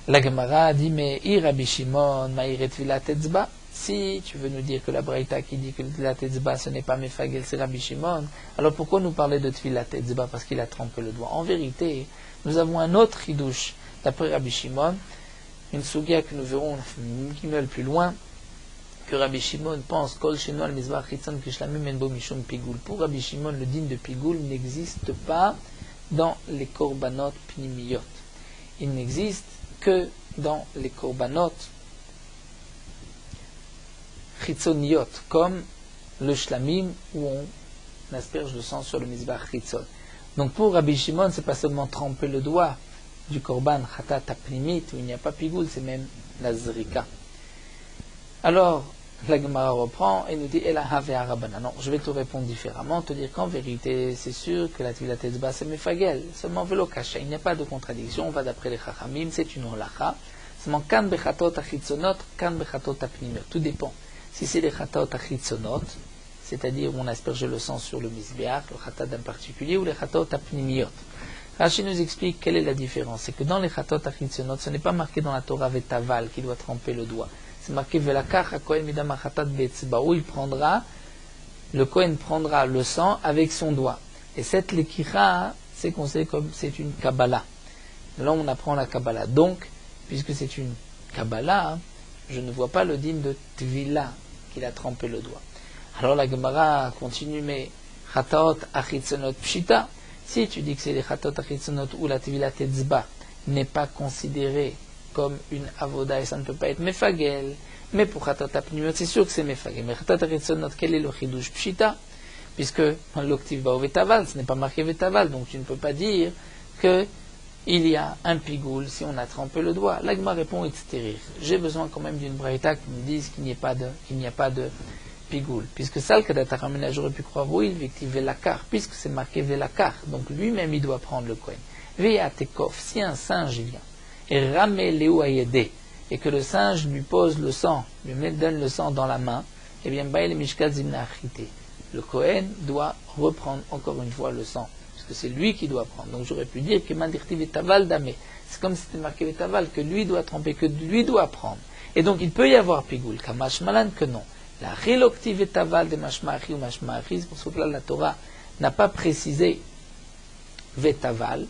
La Gemara dit, mais Rabbi Shimon, Maïret Tvilat Etzba. Si tu veux nous dire que la Braïta qui dit que le Tvilat Etzba ce n'est pas Mefagel, c'est Rabbi Shimon, alors pourquoi nous parler de Tvilat Etzba parce qu'il a trempé le doigt? En vérité, nous avons un autre hidouche d'après Rabbi Shimon, une sugia que nous verrons plus loin, que Rabbi Shimon pense Kol Sheno al Mizbach Chitzon Kishlamim En Bo Mishum Pigoul. Pour Rabbi Shimon, le din de Pigoul n'existe pas dans les korbanot pnimiyot. Il n'existe que dans les korbanot chitzoniot, comme le shlamim où on asperge le sang sur le mizbach chitzon. Donc pour Rabbi Shimon, c'est pas seulement tremper le doigt du korban chatat apnimit où il n'y a pas pigoul, c'est même la zrika. Alors la Gemara reprend et nous dit Ela have arabana. Non, je vais te répondre différemment, te dire qu'en vérité, c'est sûr que la tvilat etzba c'est mefagel, seulement velo kasha, il n'y a pas de contradiction, on va d'après les chachamim, c'est une holacha, seulement kan bechatot achitzonot, kan bechatot apnimot, tout dépend. Si c'est les chatot achitzonot, c'est-à-dire où on asperge le sang sur le misbeach, le chatat d'un particulier, ou les chatot apnimiot. Rashi nous explique quelle est la différence. C'est que dans les chatot achitzonot, ce n'est pas marqué dans la Torah vetaval qui doit tremper le doigt. C'est marqué velakach ha kohen midam hachatat be'etzba, où le kohen prendra le sang avec son doigt. Et cette lekicha, c'est considéré comme c'est une kabbalah. Là, on apprend la kabbalah. Donc, puisque c'est une kabbalah, je ne vois pas le din de tvila qu'il a trempé le doigt. Alors la Gemara continue, mais chatot achitzonot pshita. Si tu dis que c'est les chatot achitzonot où la tvila tetzba n'est pas considérée comme une avoda et ça ne peut pas être mefagel, mais pour chatot apnimiot c'est sûr que c'est mefagel. Mais chatot achitzonot, quel est le chidush pshita? Puisque l'octive ba au vetaval, ce n'est pas marqué vetaval, donc tu ne peux pas dire que il y a un pigoul si on a trempé le doigt. L'agma répond etc. J'ai besoin quand même d'une braïta qui me dise qu'il n'y a pas de pigoul. Puisque ça, le kadataramenage, j'aurais pu croire oui, effectivement, velakar, puisque c'est marqué velakar, donc lui-même il doit prendre le kohen. Veyatekov, si un singe vient et ramé léo ayedé, et que le singe lui pose le sang, donne le sang dans la main, eh bien, baïl mishkat zimna achité. Le kohen doit reprendre encore une fois le sang, puisque c'est lui qui doit prendre. Donc j'aurais pu dire que mandirti vetaval damé. C'est comme si c'était marqué vetaval, que lui doit tremper, que lui doit prendre. Et donc il peut y avoir pigoul, kamash malan que non. La rilokti vetaval de mashmachi ou mashmachi, c'est pour ça que là la Torah n'a pas précisé vetaval,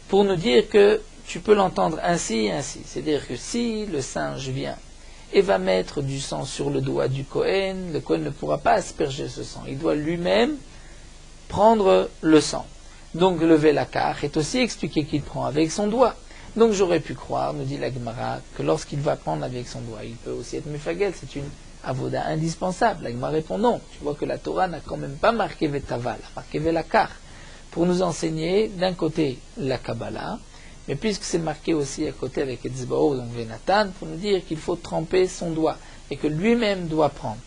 pour nous dire que tu peux l'entendre ainsi et ainsi. C'est-à-dire que si le singe vient et va mettre du sang sur le doigt du Kohen, le Kohen ne pourra pas asperger ce sang. Il doit lui-même prendre le sang. Donc le velakar est aussi expliqué qu'il prend avec son doigt. Donc j'aurais pu croire, nous dit la Gemara, que lorsqu'il va prendre avec son doigt, il peut aussi être mefagel, c'est une avoda indispensable. La Gemara répond non. Tu vois que la Torah n'a quand même pas marqué vetaval, a marqué velakar, pour nous enseigner d'un côté la Kabbalah, mais puisque c'est marqué aussi à côté avec Etzbao, donc Venatan, pour nous dire qu'il faut tremper son doigt et que lui-même doit prendre.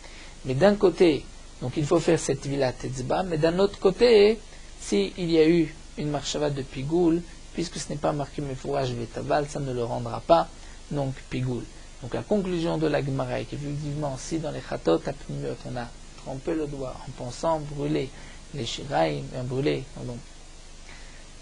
Mais d'un côté, donc il faut faire cette vila Etzba, mais d'un autre côté, s'il y a eu une marchava de pigoul, puisque ce n'est pas marqué Mefouraj Vetaval, ça ne le rendra pas, donc pigoul. Donc la conclusion de la Gemara est qu'effectivement, si dans les chatot apnimiot, on a trempé le doigt en pensant brûler les shiraim, brûler, pardon,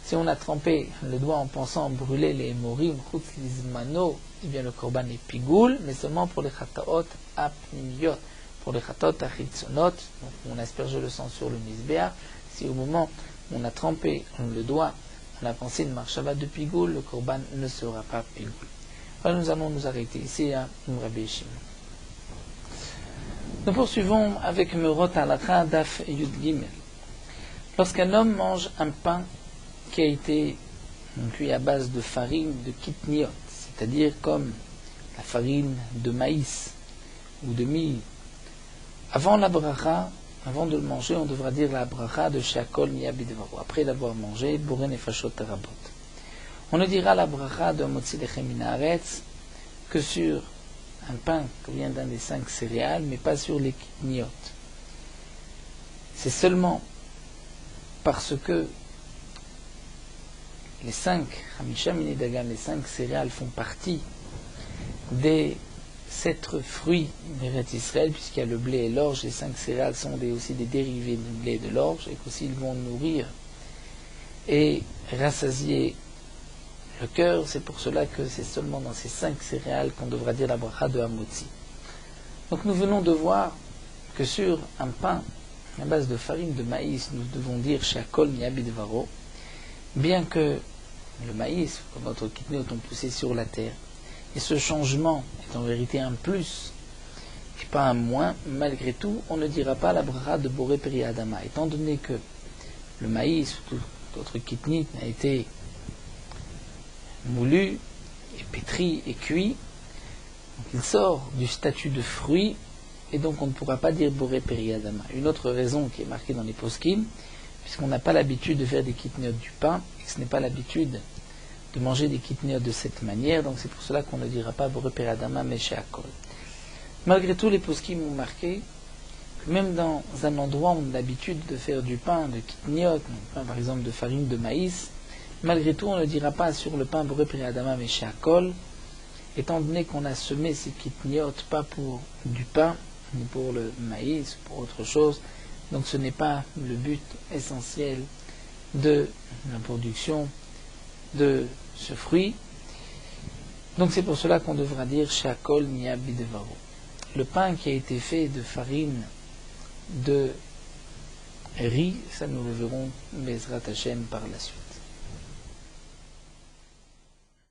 si on a trempé le doigt en pensant brûler les morim, chutz lizmano, eh bien le korban est pigoul, mais seulement pour les chataot apnimiot. Pour les chatot achitzonot, donc on asperge le sang sur le misbéa, si au moment où on a trempé le doigt, on a pensé une marchava de pigoul, le korban ne sera pas pigoul. Alors nous allons nous arrêter ici à Rabbi Shimon. Nous poursuivons avec Merot Halakha Daf Yud Gimel. Lorsqu'un homme mange un pain qui a été cuit à base de farine de kitniot, c'est-à-dire comme la farine de maïs ou de mil, avant la bracha, avant de le manger, on devra dire la bracha de Sheakol Miyabidvaro. Après l'avoir mangé, Boré Nefashot Terabot. On ne dira la bracha de Motzi Lechem Min Haaretz que sur un pain qui vient d'un des 5 céréales, mais pas sur les kitniot. C'est seulement parce que les 5 Hamisha Minedagan, les 5 céréales font partie des 7 fruits d'Eretz Israël, puisqu'il y a le blé et l'orge. Les 5 céréales sont aussi des dérivés du blé et de l'orge, et qu'aussi ils vont nourrir et rassasier le cœur. C'est pour cela que c'est seulement dans ces 5 céréales qu'on devra dire la bracha de Hamotzi. Donc nous venons de voir que sur un pain à base de farine de maïs, nous devons dire Sheakol Niyabi Devaro, bien que le maïs, comme notre kitnéot, ont poussé sur la terre, et ce changement est en vérité un plus et pas un moins, malgré tout, on ne dira pas la bracha de Boré Peri Adama, étant donné que le maïs, ou tout autre kitnit, a été moulu, et pétri, et cuit, donc il sort du statut de fruit, et donc on ne pourra pas dire Boré Peri Adama. Une autre raison qui est marquée dans les poskim, puisqu'on n'a pas l'habitude de faire des kitnéot du pain, et que ce n'est pas l'habitude de manger des kitnéot de cette manière, donc c'est pour cela qu'on ne dira pas Boré Peri Adama, mais Sheakol. Malgré tout, les poskim ont marqué que même dans un endroit où on a l'habitude de faire du pain de kitniot, par exemple de farine de maïs, malgré tout, on ne dira pas sur le pain Boré Peri Adama mais Sheakol, étant donné qu'on a semé ces kitniot pas pour du pain, ni pour le maïs, pour autre chose, donc ce n'est pas le but essentiel de la production de ce fruit. Donc c'est pour cela qu'on devra dire Sheakol Niyabi Devaro. Le pain qui a été fait de farine de riz, ça nous le verrons Bezrat Hashem par la suite.